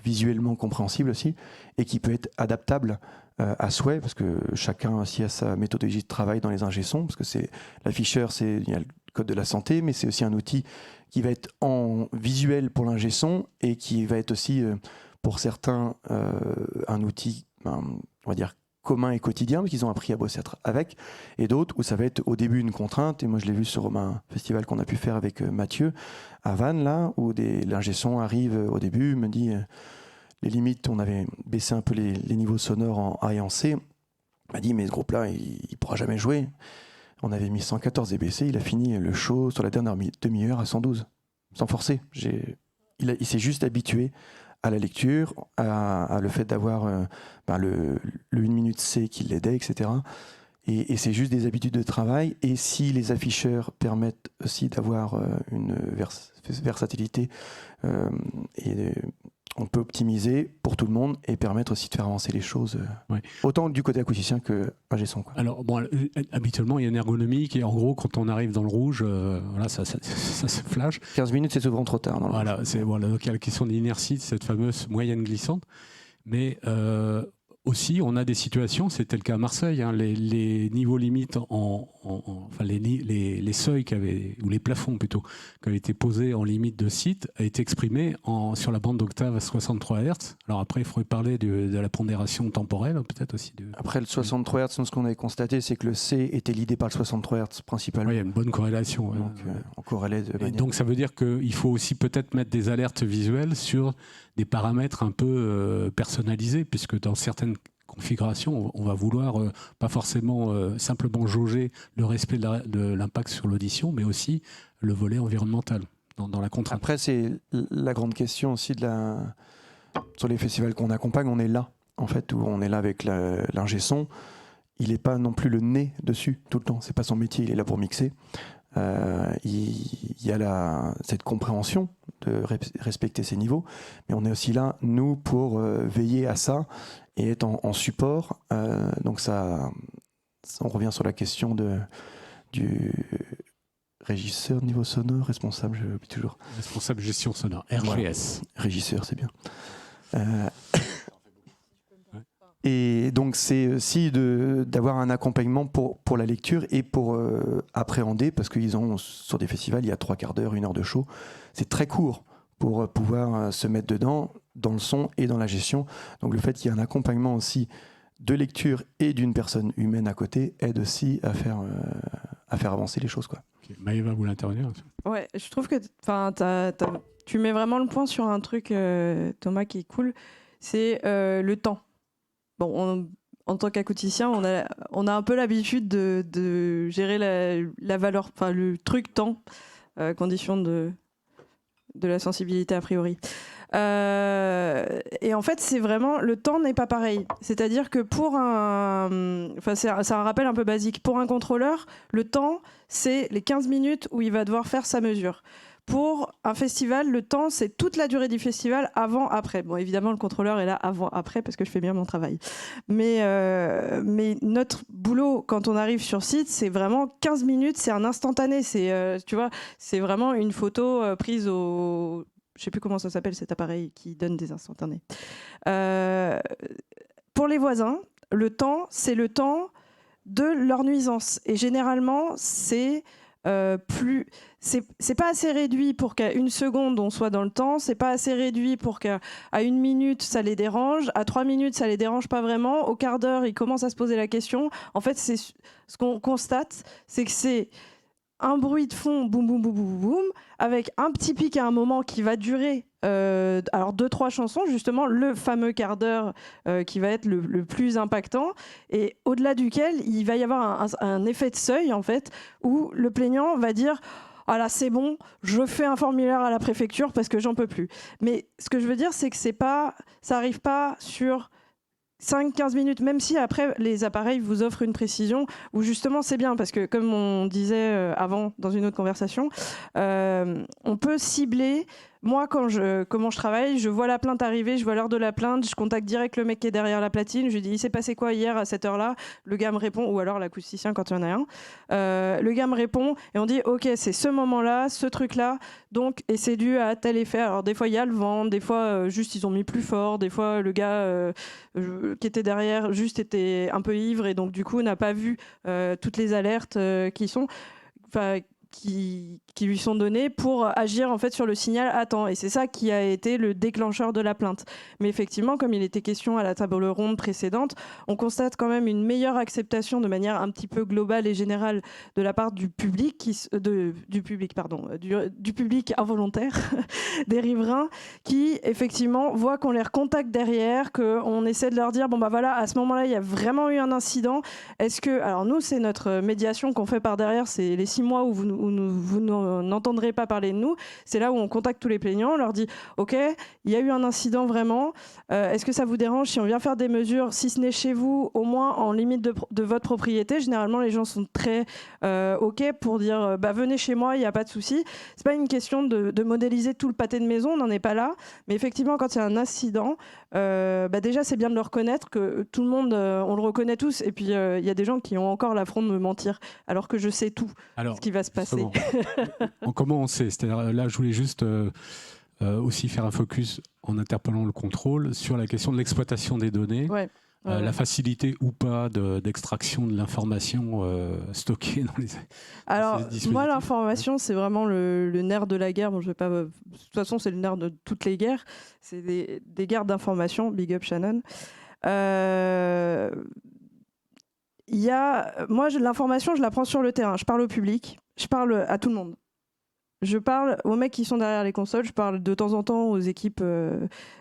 visuellement compréhensible aussi, et qui peut être adaptable à souhait, parce que chacun aussi a sa méthodologie de travail dans les ingé sons, parce que l'afficheur, il y a le code de la santé, mais c'est aussi un outil qui va être en visuel pour l'ingé son et qui va être aussi pour certains un outil, on va dire, commun et quotidien, parce qu'ils ont appris à bosser avec, et d'autres où ça va être au début une contrainte. Et moi je l'ai vu sur un festival qu'on a pu faire avec Mathieu à Vannes, là, où l'ingé son arrive au début, me dit les limites, on avait baissé un peu les niveaux sonores en A et en C. Il m'a dit mais ce groupe-là, il pourra jamais jouer. On avait mis 114 dBc, il a fini le show sur la dernière demi-heure à 112, sans forcer. Il s'est juste habitué à la lecture, à le fait d'avoir le 1 minute C qui l'aidait, etc. Et c'est juste des habitudes de travail. Et si les afficheurs permettent aussi d'avoir une versatilité, on peut optimiser pour tout le monde et permettre aussi de faire avancer les choses, autant du côté acousticien que ingé son. Alors, habituellement, il y a une ergonomie et en gros, quand on arrive dans le rouge, ça se flash. 15 minutes, c'est souvent trop tard. Donc il y a la question de l'inertie, de cette fameuse moyenne glissante. Mais aussi, on a des situations, c'était le cas à Marseille, les niveaux limites, les seuils ou les plafonds plutôt, qui avaient été posés en limite de site, a été exprimé sur la bande d'octave à 63 Hz. Alors après, il faudrait parler de la pondération temporelle, peut-être aussi. Après, le 63 Hz, ce qu'on avait constaté, c'est que le C était lidé par le 63 Hz principalement. Oui, il y a une bonne corrélation. Donc, on corrélait de manière... Donc ça veut dire qu'il faut aussi peut-être mettre des alertes visuelles sur des paramètres un peu personnalisés, puisque dans certaines configurations, on va vouloir pas forcément simplement jauger le respect de l'impact sur l'audition, mais aussi le volet environnemental dans la contrainte. Après, c'est la grande question aussi sur les festivals qu'on accompagne, on est là, en fait, où on est là avec l'ingé son. Il n'est pas non plus le nez dessus tout le temps, c'est pas son métier, il est là pour mixer. Il y a cette compréhension de respecter ces niveaux, mais on est aussi là, nous, pour veiller à ça et être en support. Donc on revient sur la question du régisseur niveau sonore, responsable, je l'oublie toujours. Responsable gestion sonore, RGS. Voilà. Régisseur, c'est bien. Et donc c'est aussi d'avoir un accompagnement pour la lecture et pour appréhender, parce qu'ils ont sur des festivals, il y a 3/4 d'heure, 1 heure de show. C'est très court pour pouvoir se mettre dedans, dans le son et dans la gestion. Donc le fait qu'il y ait un accompagnement aussi de lecture et d'une personne humaine à côté aide aussi à faire avancer les choses, quoi. Okay. Maëva, vous voulez intervenir? Ouais, je trouve que tu mets vraiment le point sur un truc, Thomas, qui est cool, c'est le temps. Bon, en tant qu'acousticien, on a un peu l'habitude de gérer la valeur, enfin le truc temps, condition de la sensibilité a priori. Et en fait, c'est vraiment, le temps n'est pas pareil. C'est-à-dire que c'est un rappel un peu basique. Pour un contrôleur, le temps, c'est les 15 minutes où il va devoir faire sa mesure. Pour un festival, le temps, c'est toute la durée du festival, avant, après. Bon, évidemment, le contrôleur est là avant, après, parce que je fais bien mon travail. Mais notre boulot, quand on arrive sur site, c'est vraiment 15 minutes, c'est un instantané. Tu vois, c'est vraiment une photo prise au... Je ne sais plus comment ça s'appelle, cet appareil qui donne des instantanés. Pour les voisins, le temps, c'est le temps de leur nuisance. Et généralement, c'est pas assez réduit pour qu'à 1 seconde on soit dans le temps, c'est pas assez réduit pour qu'à 1 minute ça les dérange, à 3 minutes ça les dérange pas vraiment, au quart d'heure ils commencent à se poser la question. En fait, ce qu'on constate, c'est que c'est un bruit de fond, boum boum boum boum boum, avec un petit pic à un moment qui va durer alors 2-3 chansons, justement le fameux quart d'heure qui va être le plus impactant, et au-delà duquel il va y avoir un effet de seuil en fait, où le plaignant va dire ah là c'est bon, je fais un formulaire à la préfecture parce que j'en peux plus. Mais ce que je veux dire, c'est que ça arrive pas sur 5-15 minutes, même si après les appareils vous offrent une précision où justement c'est bien, parce que comme on disait avant dans une autre conversation, on peut cibler. Moi, comment je travaille, je vois la plainte arriver, je vois l'heure de la plainte, je contacte direct le mec qui est derrière la platine, je lui dis il s'est passé quoi hier à cette heure-là, le gars me répond, ou alors l'acousticien quand il y en a un, le gars me répond et on dit ok, c'est ce moment-là, ce truc-là, donc, et c'est dû à tel effet. Alors des fois il y a le vent, des fois juste ils ont mis plus fort, des fois le gars qui était derrière juste était un peu ivre et donc du coup n'a pas vu toutes les alertes qui lui sont données pour agir en fait sur le signal à temps, et c'est ça qui a été le déclencheur de la plainte. Mais effectivement, comme il était question à la table ronde précédente, on constate quand même une meilleure acceptation de manière un petit peu globale et générale de la part du public, du public involontaire des riverains, qui effectivement voient qu'on les recontacte derrière, qu'on essaie de leur dire bon bah voilà, à ce moment-là il y a vraiment eu un incident, est-ce que, alors nous c'est notre médiation qu'on fait par derrière, c'est les 6 mois où vous n'entendrez pas parler de nous, c'est là où on contacte tous les plaignants, on leur dit ok, il y a eu un incident vraiment, est-ce que ça vous dérange si on vient faire des mesures, si ce n'est chez vous, au moins en limite de votre propriété. Généralement les gens sont très ok pour dire bah venez chez moi, il n'y a pas de souci. C'est pas une question de modéliser tout le pâté de maison, on n'en est pas là, mais effectivement quand il y a un incident, déjà c'est bien de le reconnaître, que tout le monde on le reconnaît tous, et puis il y a des gens qui ont encore l'affront de me mentir alors que je sais tout. Alors, ce qui va se passer. Comment on sait? C'est-à-dire, là, je voulais juste aussi faire un focus en interpellant le contrôle sur la question de l'exploitation des données, la facilité ou pas d'extraction de l'information stockée dans les. Alors, moi, l'information, c'est vraiment le nerf de la guerre. Bon, je vais pas. De toute façon, c'est le nerf de toutes les guerres. C'est des guerres d'information. Big up Shannon. Moi, l'information, je la prends sur le terrain. Je parle au public, je parle à tout le monde. Je parle aux mecs qui sont derrière les consoles, je parle de temps en temps aux équipes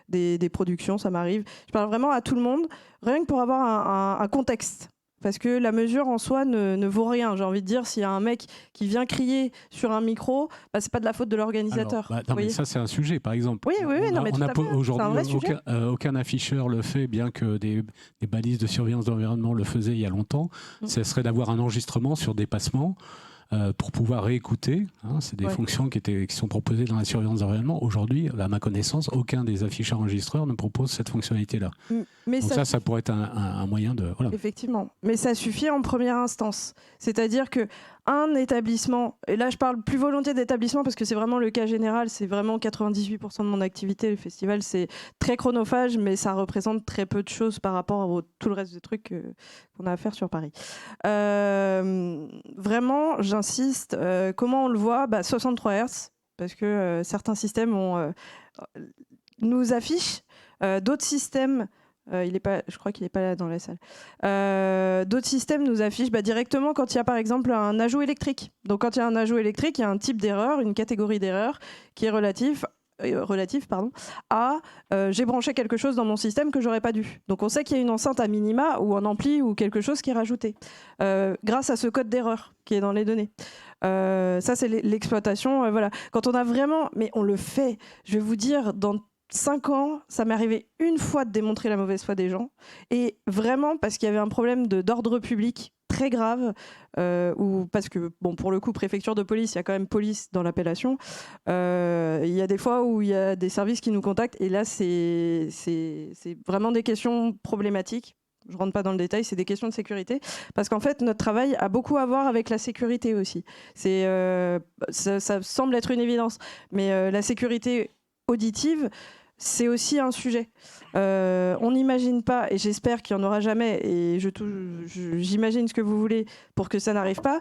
des productions, ça m'arrive. Je parle vraiment à tout le monde, rien que pour avoir un contexte. Parce que la mesure en soi ne vaut rien. J'ai envie de dire, s'il y a un mec qui vient crier sur un micro, c'est pas de la faute de l'organisateur. Mais ça, c'est un sujet, par exemple. Oui, aujourd'hui, aucun afficheur le fait, bien que des balises de surveillance d'environnement le faisaient il y a longtemps. Ce serait d'avoir un enregistrement sur dépassement. pour pouvoir réécouter. C'est des fonctions qui sont proposées dans la surveillance d'environnement. Aujourd'hui, à ma connaissance, aucun des afficheurs enregistreurs ne propose cette fonctionnalité-là. Mais donc ça pourrait être un moyen de... Voilà. Effectivement. Mais ça suffit en première instance. C'est-à-dire que un établissement, et là je parle plus volontiers d'établissement parce que c'est vraiment le cas général, c'est vraiment 98% de mon activité, le festival c'est très chronophage mais ça représente très peu de choses par rapport à tout le reste des trucs qu'on a à faire sur Paris. Vraiment, j'insiste, comment on le voit, 63 Hz, parce que certains systèmes nous affichent, d'autres systèmes je crois qu'il n'est pas là dans la salle. D'autres systèmes nous affichent directement quand il y a par exemple un ajout électrique. Donc quand il y a un ajout électrique, il y a un type d'erreur, une catégorie d'erreur qui est relative à j'ai branché quelque chose dans mon système que j'aurais pas dû. Donc on sait qu'il y a une enceinte à minima ou un ampli ou quelque chose qui est rajouté grâce à ce code d'erreur qui est dans les données. Ça c'est l'exploitation. Voilà. Quand on a vraiment, mais on le fait, je vais vous dire, dans 5 ans, ça m'est arrivé une fois de démontrer la mauvaise foi des gens. Et vraiment, parce qu'il y avait un problème d'ordre public très grave, parce que, pour le coup, préfecture de police, il y a quand même police dans l'appellation. Il y a des fois où il y a des services qui nous contactent. Et là, c'est vraiment des questions problématiques. Je ne rentre pas dans le détail, c'est des questions de sécurité. Parce qu'en fait, notre travail a beaucoup à voir avec la sécurité aussi. Ça semble être une évidence. Mais la sécurité auditive, c'est aussi un sujet. On n'imagine pas, et j'espère qu'il n'y en aura jamais, et j'imagine ce que vous voulez pour que ça n'arrive pas,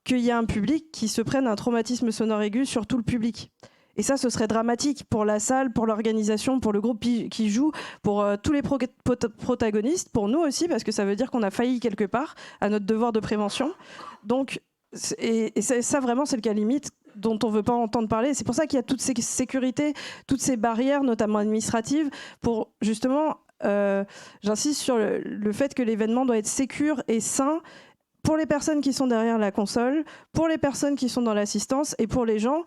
qu'il y a un public qui se prenne un traumatisme sonore aigu sur tout le public. Et ça, ce serait dramatique pour la salle, pour l'organisation, pour le groupe qui joue, pour tous les protagonistes, pour nous aussi, parce que ça veut dire qu'on a failli quelque part à notre devoir de prévention. Donc, et ça vraiment, c'est le cas limite dont on ne veut pas entendre parler. C'est pour ça qu'il y a toutes ces sécurités, toutes ces barrières, notamment administratives, pour justement, j'insiste sur le fait que l'événement doit être sécure et sain pour les personnes qui sont derrière la console, pour les personnes qui sont dans l'assistance et pour les gens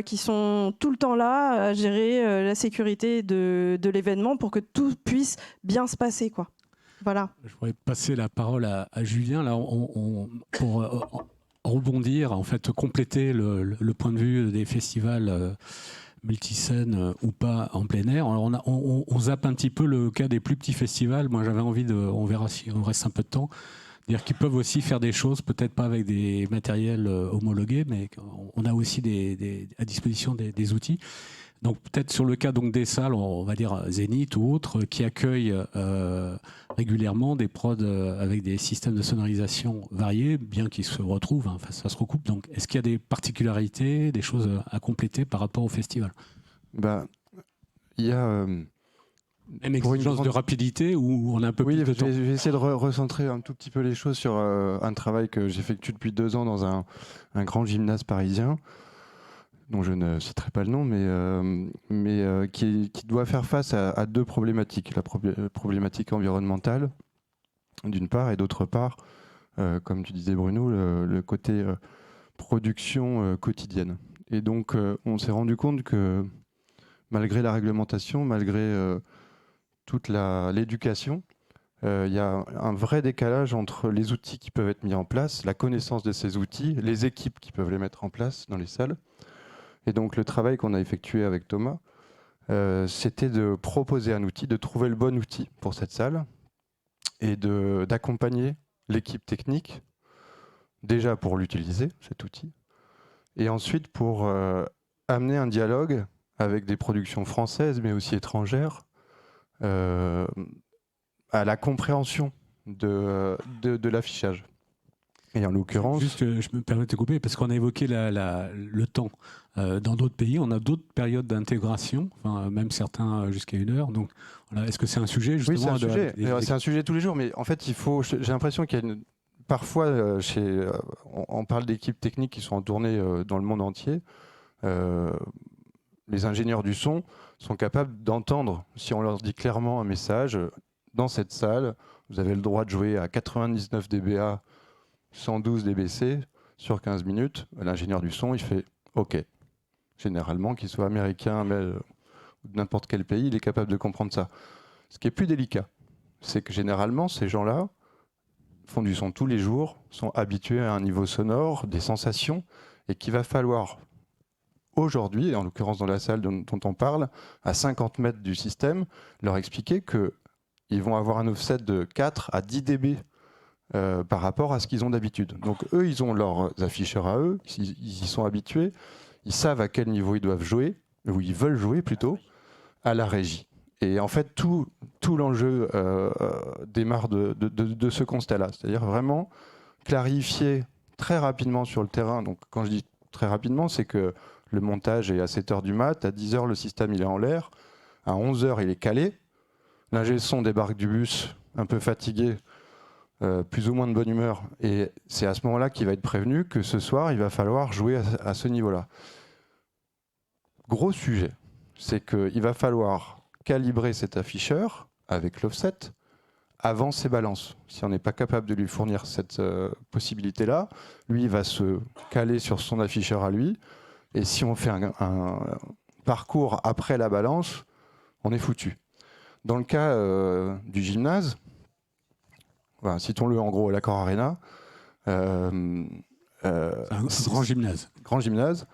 qui sont tout le temps là à gérer la sécurité de l'événement pour que tout puisse bien se passer, quoi. Voilà. Je voudrais passer la parole à Julien. Là, pour rebondir, en fait, compléter le point de vue des festivals multiscènes ou pas en plein air. Alors on zappe un petit peu le cas des plus petits festivals. Moi, j'avais envie on verra si on reste un peu de temps, dire qu'ils peuvent aussi faire des choses, peut-être pas avec des matériels homologués, mais on a aussi à disposition des outils. Donc peut-être sur le cas des salles, on va dire Zénith ou autres, qui accueillent régulièrement des prods avec des systèmes de sonorisation variés, bien qu'ils se retrouvent, ça se recoupe. Donc est-ce qu'il y a des particularités, des choses à compléter par rapport au festival ? Il y a... Même exigence de rapidité où on a un peu plus de temps. Je vais essayer de recentrer un tout petit peu les choses sur un travail que j'effectue depuis 2 ans dans un grand gymnase parisien, dont je ne citerai pas le nom, mais qui doit faire face à 2 problématiques. La problématique environnementale, d'une part, et d'autre part, comme tu disais Bruno, le côté production quotidienne. Et donc, on s'est rendu compte que malgré la réglementation, malgré toute l'éducation, il y a un vrai décalage entre les outils qui peuvent être mis en place, la connaissance de ces outils, les équipes qui peuvent les mettre en place dans les salles. Et donc le travail qu'on a effectué avec Thomas, c'était de proposer un outil, de trouver le bon outil pour cette salle et d'accompagner l'équipe technique, déjà pour l'utiliser, cet outil, et ensuite pour amener un dialogue avec des productions françaises, mais aussi étrangères, à la compréhension de l'affichage. Et en l'occurrence... Juste, je me permets de te couper, parce qu'on a évoqué le temps. Dans d'autres pays, on a d'autres périodes d'intégration, même certains jusqu'à 1 heure. Donc, voilà, est-ce que c'est un sujet justement? Oui, c'est un sujet. C'est un sujet tous les jours, mais en fait, j'ai l'impression qu'il y a parfois, on parle d'équipes techniques qui sont en tournée dans le monde entier. Les ingénieurs du son sont capables d'entendre, si on leur dit clairement un message, dans cette salle, vous avez le droit de jouer à 99 dBA, 112 dBc sur 15 minutes. L'ingénieur du son, il fait OK. Généralement, qu'il soit américain ou de n'importe quel pays, il est capable de comprendre ça. Ce qui est plus délicat, c'est que généralement, ces gens-là font du son tous les jours, sont habitués à un niveau sonore, des sensations, et qu'il va falloir aujourd'hui, en l'occurrence dans la salle dont on parle, à 50 mètres du système, leur expliquer qu'ils vont avoir un offset de 4 à 10 dB par rapport à ce qu'ils ont d'habitude. Donc eux, ils ont leurs afficheurs à eux, ils y sont habitués, ils savent à quel niveau ils doivent jouer, ou ils veulent jouer plutôt, à la régie. Et en fait, tout l'enjeu démarre de ce constat-là. C'est-à-dire vraiment clarifier très rapidement sur le terrain. Donc quand je dis très rapidement, c'est que le montage est à 7h du mat, à 10h le système il est en l'air, à 11h il est calé, l'ingé son débarque du bus un peu fatigué, plus ou moins de bonne humeur, et c'est à ce moment-là qu'il va être prévenu que ce soir il va falloir jouer à ce niveau-là. Gros sujet, c'est qu'il va falloir calibrer cet afficheur avec l'offset avant ses balances. Si on n'est pas capable de lui fournir cette possibilité-là, lui il va se caler sur son afficheur à lui, et si on fait un parcours après la balance, on est foutu. Dans le cas du gymnase, voilà, citons-le en gros, l'Accor Arena. Un grand gymnase. Grand gymnase,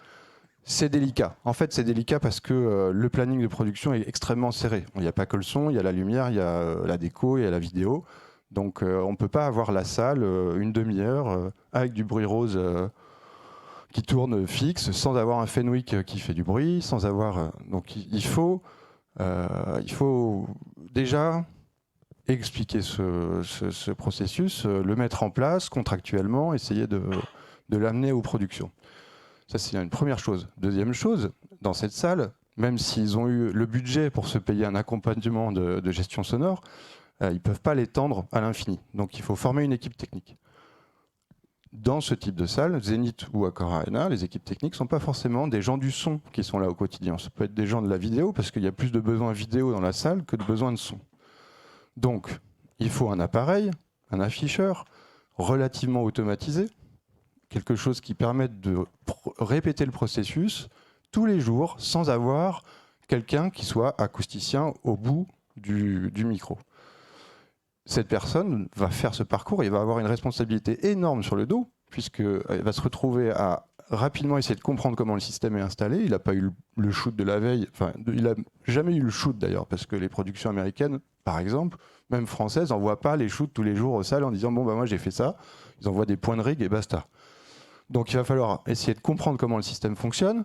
c'est délicat. En fait, c'est délicat parce que le planning de production est extrêmement serré. Il n'y a pas que le son, il y a la lumière, il y a la déco, il y a la vidéo. Donc on ne peut pas avoir la salle une demi-heure avec du bruit rose qui tourne fixe, sans avoir un Fenwick qui fait du bruit, sans avoir... donc il faut déjà expliquer ce processus, le mettre en place contractuellement, essayer de l'amener aux productions. Ça, c'est une première chose. Deuxième chose, dans cette salle, même s'ils ont eu le budget pour se payer un accompagnement de gestion sonore, ils ne peuvent pas l'étendre à l'infini. Donc il faut former une équipe technique. Dans ce type de salle, Zénith ou Accor Arena, les équipes techniques ne sont pas forcément des gens du son qui sont là au quotidien. Ça peut être des gens de la vidéo, parce qu'il y a plus de besoins vidéo dans la salle que de besoins de son. Donc, il faut un appareil, un afficheur, relativement automatisé, quelque chose qui permette de répéter le processus tous les jours sans avoir quelqu'un qui soit acousticien au bout du micro. Cette personne va faire ce parcours et va avoir une responsabilité énorme sur le dos, puisqu'elle va se retrouver à rapidement essayer de comprendre comment le système est installé. Il n'a pas eu le shoot de la veille, enfin, il n'a jamais eu le shoot d'ailleurs, parce que les productions américaines, par exemple, même françaises, n'envoient pas les shoots tous les jours aux salles en disant « bon, bah, moi j'ai fait ça », ils envoient des points de rig et basta. Donc il va falloir essayer de comprendre comment le système fonctionne,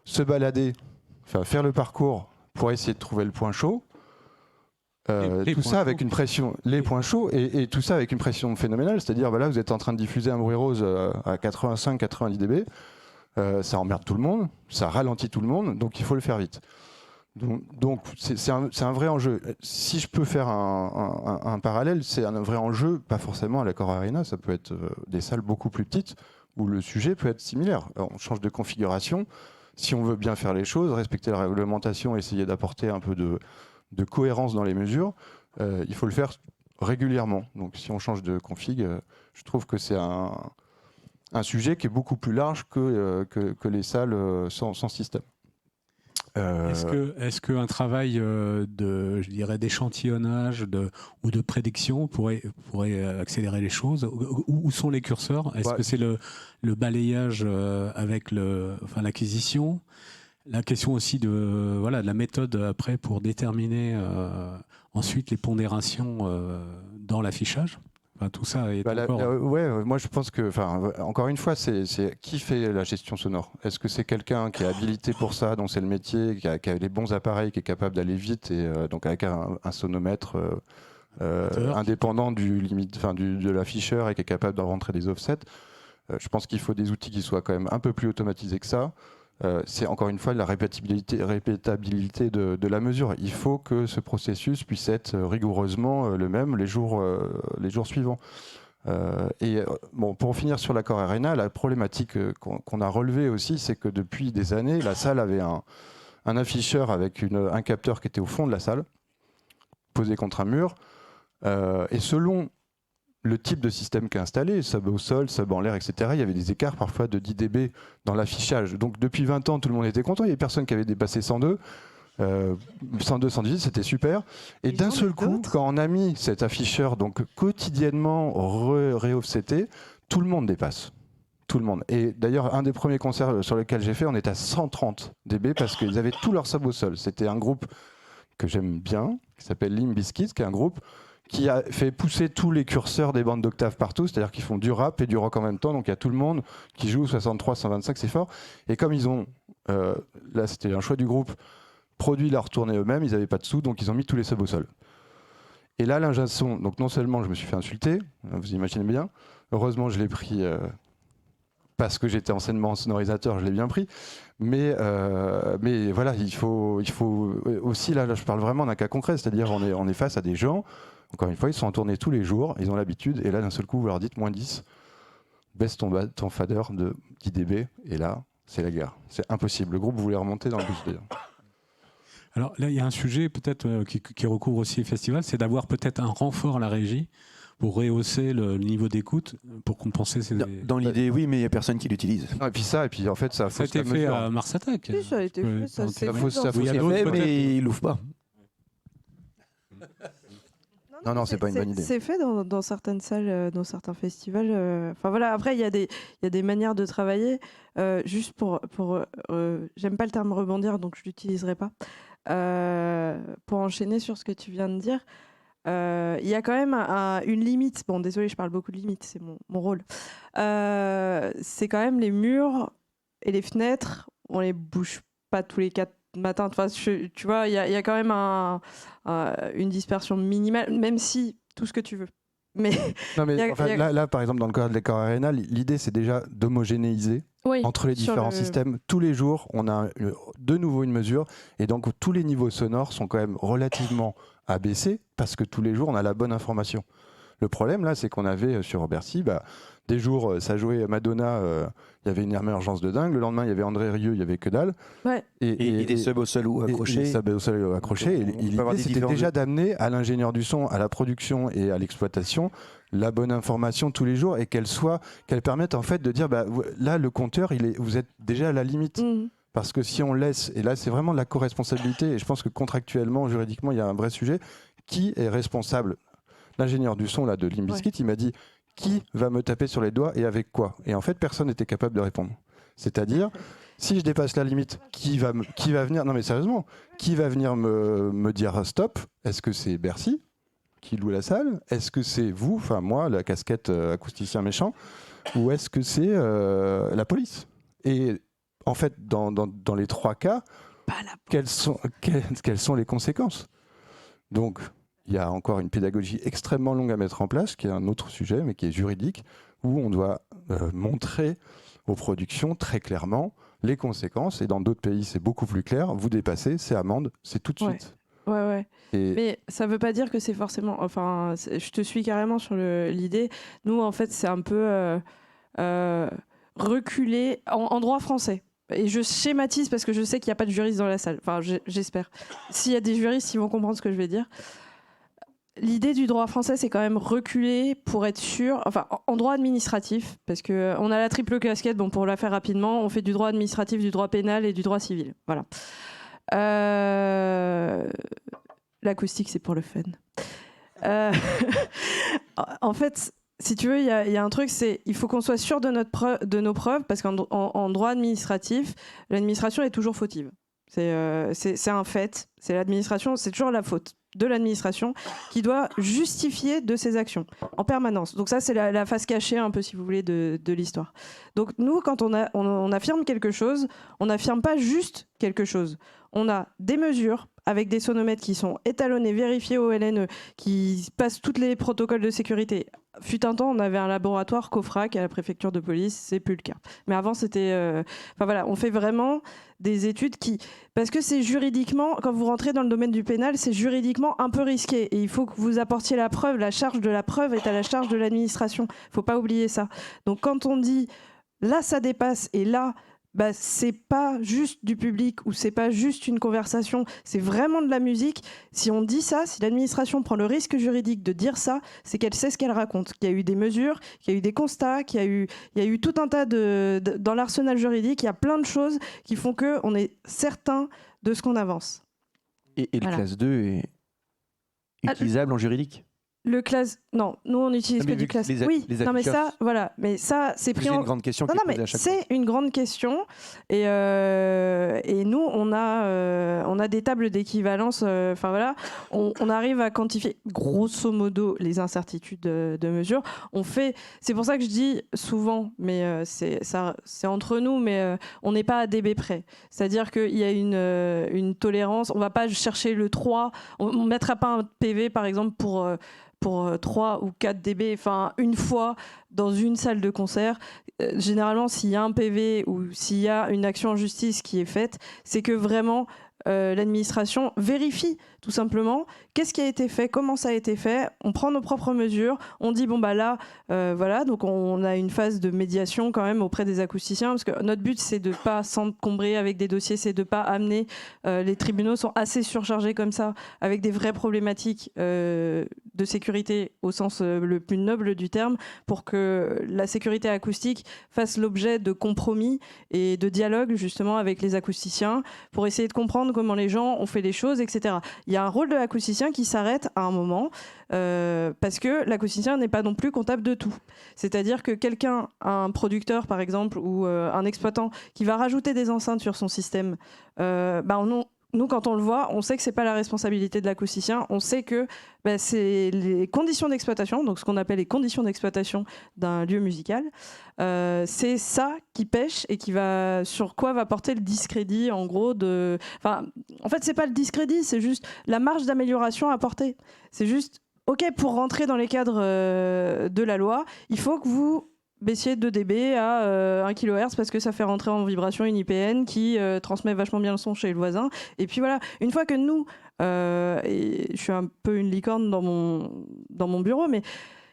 se balader, enfin, faire le parcours pour essayer de trouver le point chaud, tout ça avec une pression, les points chauds, et tout ça avec une pression phénoménale, c'est-à-dire bah là vous êtes en train de diffuser un bruit rose à 85-90 dB, ça emmerde tout le monde, ça ralentit tout le monde, donc il faut le faire vite. Donc c'est un vrai enjeu. Si je peux faire un parallèle, c'est un vrai enjeu, pas forcément à l'Accor Arena, ça peut être des salles beaucoup plus petites où le sujet peut être similaire. Alors, on change de configuration, si on veut bien faire les choses, respecter la réglementation, essayer d'apporter un peu de cohérence dans les mesures, il faut le faire régulièrement. Donc si on change de config, je trouve que c'est un sujet qui est beaucoup plus large que les salles sans système. Est-ce qu'un travail d'échantillonnage ou de prédiction pourrait accélérer les choses? Où sont les curseurs? Est-ce que c'est le balayage avec l'acquisition? La question aussi de la méthode après pour déterminer ensuite les pondérations dans l'affichage. Enfin, tout ça est moi je pense que, encore une fois, c'est qui fait la gestion sonore? Est-ce que c'est quelqu'un qui est habilité pour ça, dont c'est le métier, qui a les bons appareils, qui est capable d'aller vite, et donc avec un sonomètre indépendant de l'afficheur et qui est capable de rentrer des offsets? Je pense qu'il faut des outils qui soient quand même un peu plus automatisés que ça. C'est encore une fois la répétabilité de la mesure. Il faut que ce processus puisse être rigoureusement le même les jours suivants. Pour finir sur l'Accor Arena, la problématique qu'on a relevée aussi, c'est que depuis des années, la salle avait un afficheur avec un capteur qui était au fond de la salle, posé contre un mur, et selon le type de système qui est installé, sub au sol, sub en l'air, etc., il y avait des écarts parfois de 10 dB dans l'affichage. Donc depuis 20 ans, tout le monde était content, il n'y avait personne qui avait dépassé 102. 102, 118, c'était super. Et d'un seul coup, quand on a mis cet afficheur donc quotidiennement ré-offseté, tout le monde dépasse. Tout le monde. Et d'ailleurs, un des premiers concerts sur lesquels j'ai fait, on était à 130 dB parce qu'ils avaient tout leur sub au sol. C'était un groupe que j'aime bien, qui s'appelle Limp Bizkit, qui est un groupe qui a fait pousser tous les curseurs des bandes d'octaves partout, c'est-à-dire qu'ils font du rap et du rock en même temps, donc il y a tout le monde qui joue 63, 125, c'est fort. Et comme ils ont, là c'était un choix du groupe, produit leur tournée eux-mêmes, ils n'avaient pas de sous, donc ils ont mis tous les subs au sol. Et là, l'ingé son, donc non seulement je me suis fait insulter, vous imaginez bien, heureusement je l'ai pris parce que j'étais enseignement sonorisateur, je l'ai bien pris, mais voilà, il faut aussi, là je parle vraiment d'un cas concret, c'est-à-dire on est face à des gens, encore une fois, ils sont en tournée tous les jours, ils ont l'habitude, et là d'un seul coup, vous leur dites moins 10, baisse ton fader de 10 dB, et là, c'est la guerre. C'est impossible. Le groupe voulait remonter dans le bus d'ailleurs. Alors là, il y a un sujet peut-être qui recouvre aussi les festivals, c'est d'avoir peut-être un renfort à la régie pour rehausser le niveau d'écoute, pour compenser ces... Dans l'idée, oui, mais il n'y a personne qui l'utilise. Et puis en fait, ça a été fait à Mars Attack. Oui, ça a été fait, ça s'est vu. Il y a d'autres, peut-être. Mais il l'ouvre pas. Non, c'est pas une bonne idée. C'est fait dans certaines salles, dans certains festivals. Enfin voilà, après il y a des manières de travailler. Juste pour j'aime pas le terme rebondir, donc je l'utiliserai pas. Pour enchaîner sur ce que tu viens de dire, il y a quand même une limite. Bon, désolé, je parle beaucoup de limites, c'est mon rôle. C'est quand même les murs et les fenêtres, on les bouge pas tous les 4 matins. Enfin, tu vois, il y a quand même une dispersion minimale, même si tout ce que tu veux. Mais non, mais là, par exemple, dans le cas de l'Écor Arena, l'idée c'est déjà d'homogénéiser entre les différents systèmes. Tous les jours, on a de nouveau une mesure, et donc tous les niveaux sonores sont quand même relativement abaissés parce que tous les jours, on a la bonne information. Le problème là, c'est qu'on avait sur Bercy, des jours, ça jouait Madonna, il y avait une émergence de dingue. Le lendemain, il y avait André Rieu, il y avait que dalle. Ouais. Et des subs au sol ou accrochés. Des subs au sol ou accrochés. Et l'idée, c'était déjà d'amener à l'ingénieur du son, à la production et à l'exploitation la bonne information tous les jours, et qu'elle permette en fait de dire, là, le compteur, vous êtes déjà à la limite. Mmh. Parce que si on laisse, et là, c'est vraiment de la co-responsabilité, et je pense que contractuellement, juridiquement, il y a un vrai sujet. Qui est responsable? L'ingénieur du son là, de Limp Bizkit, il m'a dit, qui va me taper sur les doigts et avec quoi? Et en fait, personne n'était capable de répondre. C'est-à-dire, si je dépasse la limite, qui va venir? Non mais sérieusement, qui va venir me dire stop? Est-ce que c'est Bercy qui loue la salle? Est-ce que c'est vous, enfin moi, la casquette acousticien méchant? Ou est-ce que c'est la police? Et en fait, dans les trois cas, quelles sont les conséquences? Donc, il y a encore une pédagogie extrêmement longue à mettre en place, qui est un autre sujet, mais qui est juridique, où on doit montrer aux productions très clairement les conséquences. Et dans d'autres pays, c'est beaucoup plus clair. Vous dépassez, c'est amende, c'est tout de suite. Ouais. Mais ça ne veut pas dire que c'est forcément... Enfin, je te suis carrément sur l'idée. Nous, en fait, c'est un peu reculé en droit français. Et je schématise parce que je sais qu'il n'y a pas de juristes dans la salle. Enfin, j'espère. S'il y a des juristes, ils vont comprendre ce que je vais dire. L'idée du droit français, c'est quand même reculer pour être sûr, enfin en droit administratif, parce qu'on a la triple casquette, bon, pour la faire rapidement, on fait du droit administratif, du droit pénal et du droit civil. Voilà. L'acoustique, c'est pour le fun. En fait, si tu veux, il y a un truc, c'est il faut qu'on soit sûr de nos preuves, parce qu'en droit administratif, l'administration est toujours fautive. C'est un fait. C'est l'administration, c'est toujours la faute de l'administration qui doit justifier de ses actions en permanence. Donc ça, c'est la face cachée un peu, si vous voulez, de l'histoire. Donc nous, quand on affirme quelque chose, on n'affirme pas juste quelque chose. On a des mesures avec des sonomètres qui sont étalonnés, vérifiés au LNE, qui passent tous les protocoles de sécurité. Fut un temps, on avait un laboratoire COFRAC à la préfecture de police, c'est plus le cas. Mais avant, c'était... Enfin voilà, on fait vraiment des études qui... Parce que c'est juridiquement, quand vous rentrez dans le domaine du pénal, c'est juridiquement un peu risqué. Et il faut que vous apportiez la preuve. La charge de la preuve est à la charge de l'administration. Il ne faut pas oublier ça. Donc quand on dit, là, ça dépasse, et là... c'est pas juste du public ou c'est pas juste une conversation, c'est vraiment de la musique. Si on dit ça, si l'administration prend le risque juridique de dire ça, c'est qu'elle sait ce qu'elle raconte, qu'il y a eu des mesures, qu'il y a eu des constats, qu'il y a eu tout un tas dans l'arsenal juridique, il y a plein de choses qui font qu'on est certain de ce qu'on avance. Et le Voilà. classe 2 est Ah, utilisable en juridique? Le classe, non, nous on n'utilise Non, que mais du vu que classe. les Oui, les non mais afficheurs- ça, voilà, mais ça c'est pris C'est en. une grande question Non, qui non, est posée mais à chaque fois. c'est une grande question et nous on a des tables d'équivalence. Enfin voilà, on arrive à quantifier grosso modo les incertitudes de mesure. C'est pour ça que je dis souvent, mais c'est entre nous, mais on n'est pas à dB près. C'est-à-dire qu'il y a une tolérance. On va pas chercher le 3. On mettra pas un PV par exemple pour 3 ou 4 dB, enfin une fois dans une salle de concert. Généralement, s'il y a un PV ou s'il y a une action en justice qui est faite, c'est que vraiment l'administration vérifie tout simplement qu'est-ce qui a été fait, comment ça a été fait. On prend nos propres mesures, on dit bon bah là, voilà, donc on a une phase de médiation quand même auprès des acousticiens parce que notre but c'est de pas s'encombrer avec des dossiers, c'est de pas amener. Les tribunaux sont assez surchargés comme ça, avec des vraies problématiques de sécurité au sens le plus noble du terme, pour que la sécurité acoustique fasse l'objet de compromis et de dialogue justement avec les acousticiens pour essayer de comprendre comment les gens ont fait les choses, etc. Il y a un rôle de l'acousticien qui s'arrête à un moment parce que l'acousticien n'est pas non plus comptable de tout. C'est-à-dire que quelqu'un, un producteur par exemple ou un exploitant qui va rajouter des enceintes sur son système, nous, quand on le voit, on sait que c'est pas la responsabilité de l'acousticien. On sait que c'est les conditions d'exploitation, donc ce qu'on appelle les conditions d'exploitation d'un lieu musical. C'est ça qui pêche et sur quoi va porter le discrédit, en gros. En fait, c'est pas le discrédit, c'est juste la marge d'amélioration à porter. C'est juste, ok, pour rentrer dans les cadres de la loi, il faut que vous baissier de 2 dB à 1 kHz parce que ça fait rentrer en vibration une IPN qui transmet vachement bien le son chez le voisin. Et puis voilà, une fois que nous, et je suis un peu une licorne dans mon bureau, mais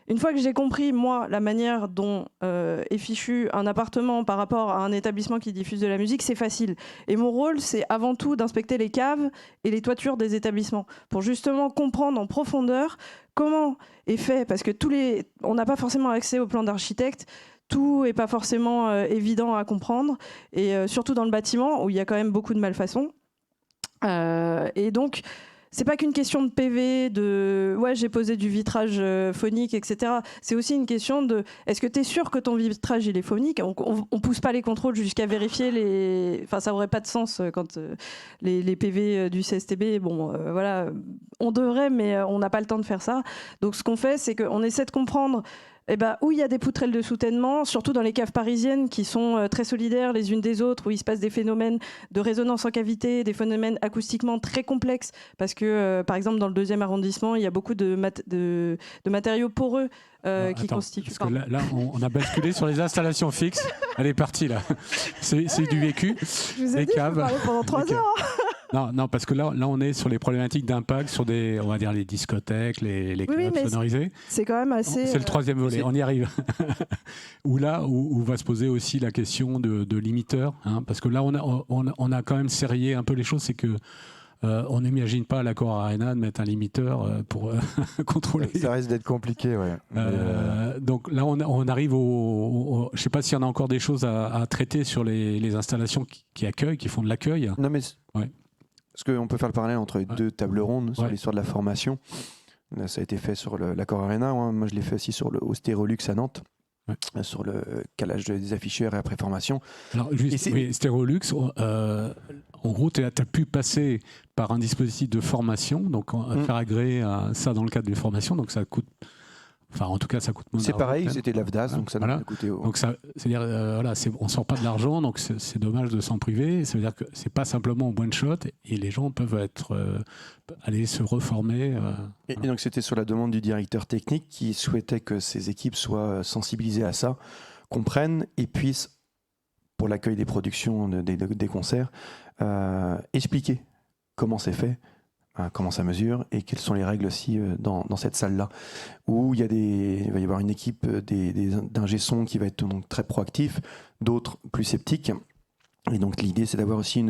une fois que j'ai compris, moi, la manière dont est fichu un appartement par rapport à un établissement qui diffuse de la musique, c'est facile. Et mon rôle, c'est avant tout d'inspecter les caves et les toitures des établissements pour justement comprendre en profondeur comment est fait, parce que on n'a pas forcément accès au plan d'architecte, tout n'est pas forcément évident à comprendre, et surtout dans le bâtiment où il y a quand même beaucoup de malfaçons. Et donc, c'est pas qu'une question de PV, j'ai posé du vitrage phonique, etc. C'est aussi une question de est-ce que tu es sûr que ton vitrage il est phonique? On pousse pas les contrôles jusqu'à vérifier Enfin, ça aurait pas de sens quand les PV du CSTB, voilà, on devrait, mais on n'a pas le temps de faire ça. Donc ce qu'on fait, c'est qu'on essaie de comprendre où il y a des poutrelles de soutènement, surtout dans les caves parisiennes qui sont très solidaires les unes des autres, où il se passe des phénomènes de résonance en cavité, des phénomènes acoustiquement très complexes, parce que, par exemple, dans le 2e arrondissement, il y a beaucoup de matériaux poreux qui constituent... Parce que là, on a basculé sur les installations fixes. Elle est partie, là. C'est du vécu. Je vous ai les dit, caves. je peux parler pendant 3 heures. Non, parce que là, on est sur les problématiques d'impact sur on va dire les discothèques, les clubs sonorisés. C'est quand même assez... C'est le 3e volet, on y arrive. Où va se poser aussi la question de limiteurs, hein, parce que là, on a quand même serré un peu les choses, c'est que on n'imagine pas à l'Accor Arena de mettre un limiteur pour contrôler. Ça risque d'être compliqué, ouais. Donc là, on arrive je ne sais pas s'il y en a encore des choses à traiter sur les installations qui accueillent, qui font de l'accueil. Non, mais ouais. Parce qu'on peut faire le parallèle entre les 2 tables rondes sur l'histoire de la formation. Là, ça a été fait sur l'Accor Arena. Hein. Moi, je l'ai fait aussi au Stérolux à Nantes. Ouais. Sur le calage des afficheurs et après formation. Alors, Stérolux, en gros, tu as pu passer par un dispositif de formation, donc faire agréer ça dans le cadre d'une formation, donc ça coûte. Enfin, en tout cas, ça coûte moins. C'est pareil, c'était l'AFDAS, donc ça voilà. a coûté. Donc c'est-à-dire, on sort pas de l'argent, donc c'est dommage de s'en priver. Ça veut dire que c'est pas simplement one shot, et les gens peuvent aller se reformer. Et donc c'était sur la demande du directeur technique qui souhaitait que ces équipes soient sensibilisées à ça, comprennent et puissent, pour l'accueil des productions, des concerts, expliquer comment c'est fait. Comment ça mesure et quelles sont les règles aussi dans cette salle-là, où il va y avoir une équipe d'ingé son qui va être donc très proactif, d'autres plus sceptiques. Et donc l'idée, c'est d'avoir aussi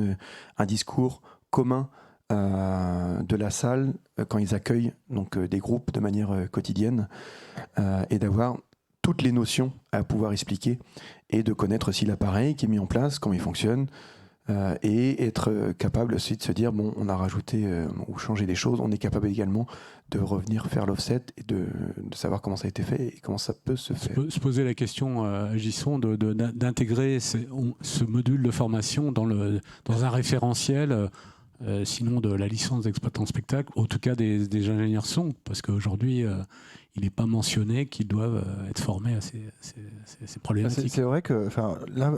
un discours commun de la salle quand ils accueillent donc, des groupes de manière quotidienne et d'avoir toutes les notions à pouvoir expliquer et de connaître aussi l'appareil qui est mis en place, comment il fonctionne, et être capable aussi de se dire, bon, on a rajouté ou changé des choses, on est capable également de revenir faire l'offset et de savoir comment ça a été fait et comment ça peut se faire. Se poser la question à Gisson d'intégrer ce module de formation dans un référentiel, sinon de la licence d'exploitant spectacle, en tout cas des ingénieurs son, parce qu'aujourd'hui, il n'est pas mentionné qu'ils doivent être formés à ces problématiques. C'est vrai que là,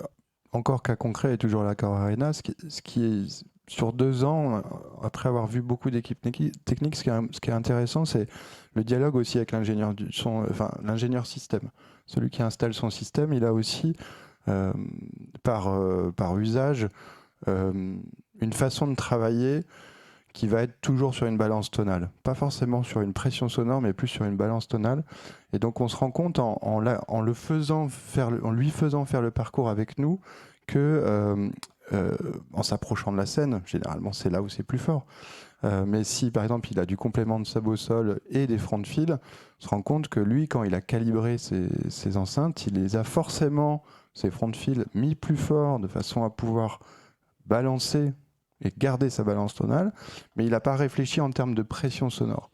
encore cas concret et toujours l'accord Arena, ce qui est sur 2 ans, après avoir vu beaucoup d'équipes techniques, ce qui est intéressant, c'est le dialogue aussi avec l'ingénieur du son, l'ingénieur système. Celui qui installe son système, il a aussi, par usage, une façon de travailler qui va être toujours sur une balance tonale. Pas forcément sur une pression sonore, mais plus sur une balance tonale. Et donc on se rend compte en lui faisant faire le parcours avec nous que en s'approchant de la scène, généralement c'est là où c'est plus fort. Mais si par exemple il a du complément de sub au sol et des front de fil, on se rend compte que lui, quand il a calibré ses enceintes, il les a forcément, ses front de fil, mis plus fort de façon à pouvoir balancer et garder sa balance tonale, mais il n'a pas réfléchi en termes de pression sonore.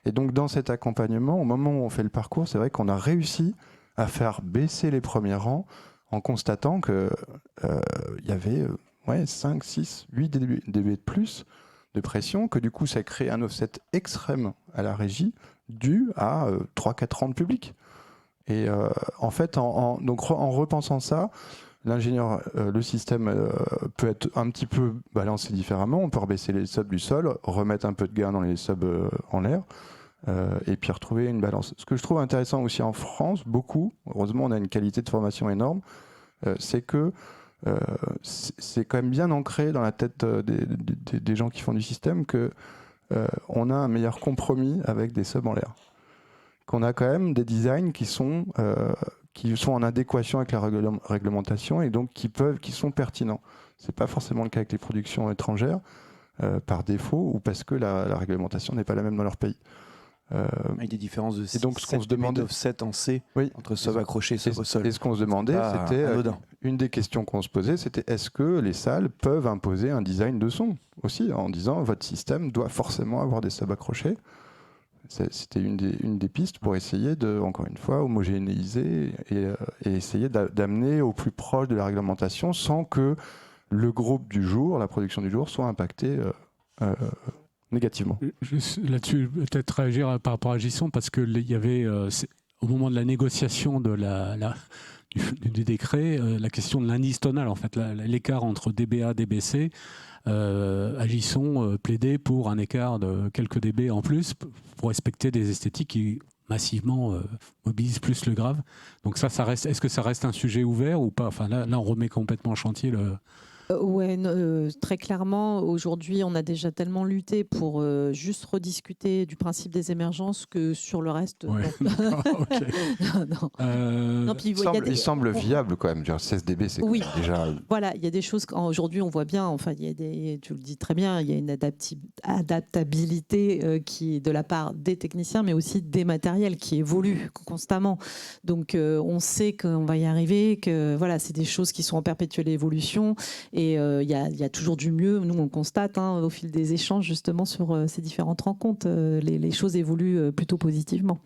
Et donc dans cet accompagnement, au moment où on fait le parcours, c'est vrai qu'on a réussi à faire baisser les premiers rangs en constatant qu'il y avait 5, 6, 8 dB de plus de pression, que du coup ça crée un offset extrême à la régie dû à 3-4 rangs de public. Et en fait, donc en repensant ça, l'ingénieur, le système peut être un petit peu balancé différemment. On peut rebaisser les subs du sol, remettre un peu de gain dans les subs en l'air, et puis retrouver une balance. Ce que je trouve intéressant aussi en France, beaucoup, heureusement on a une qualité de formation énorme, c'est que c'est quand même bien ancré dans la tête des gens qui font du système que on a un meilleur compromis avec des subs en l'air. Qu'on a quand même des designs qui sont en adéquation avec la réglementation et donc qui sont pertinents. C'est pas forcément le cas avec les productions étrangères, par défaut ou parce que la réglementation n'est pas la même dans leur pays. Avec des différences de 6, donc ce qu'on se demandait d'offset en C entre sub accroché et sub au sol. Et ce qu'on se demandait, c'était une des questions qu'on se posait, c'était est-ce que les salles peuvent imposer un design de son aussi, en disant votre système doit forcément avoir des subs accrochés. C'était une des pistes pour essayer de, encore une fois, homogénéiser et essayer d'amener au plus proche de la réglementation sans que le groupe du jour, la production du jour, soit impacté négativement. Là-dessus, peut-être réagir par rapport à Gisson, parce qu'il y avait, au moment de la négociation du décret, la question de l'indice tonal, en fait, l'écart entre DBA, DBC, Gisson plaidait pour un écart de quelques dB en plus pour respecter des esthétiques qui massivement mobilisent plus le grave. Donc ça reste. Est-ce que ça reste un sujet ouvert ou pas? Enfin là, on remet complètement en chantier le. Ouais, très clairement, aujourd'hui, on a déjà tellement lutté pour juste rediscuter du principe des émergences que sur le reste. Ouais. Non, puis, il semble viable quand même. 16 dB, c'est déjà. Voilà, il y a des choses qu'aujourd'hui on voit bien. Enfin, tu le dis très bien, il y a une adaptabilité qui, de la part des techniciens, mais aussi des matériels qui évoluent constamment. Donc, on sait qu'on va y arriver, que voilà, c'est des choses qui sont en perpétuelle évolution. Et il y a toujours du mieux. Nous, on le constate au fil des échanges, justement, sur ces différentes rencontres. Les choses évoluent plutôt positivement.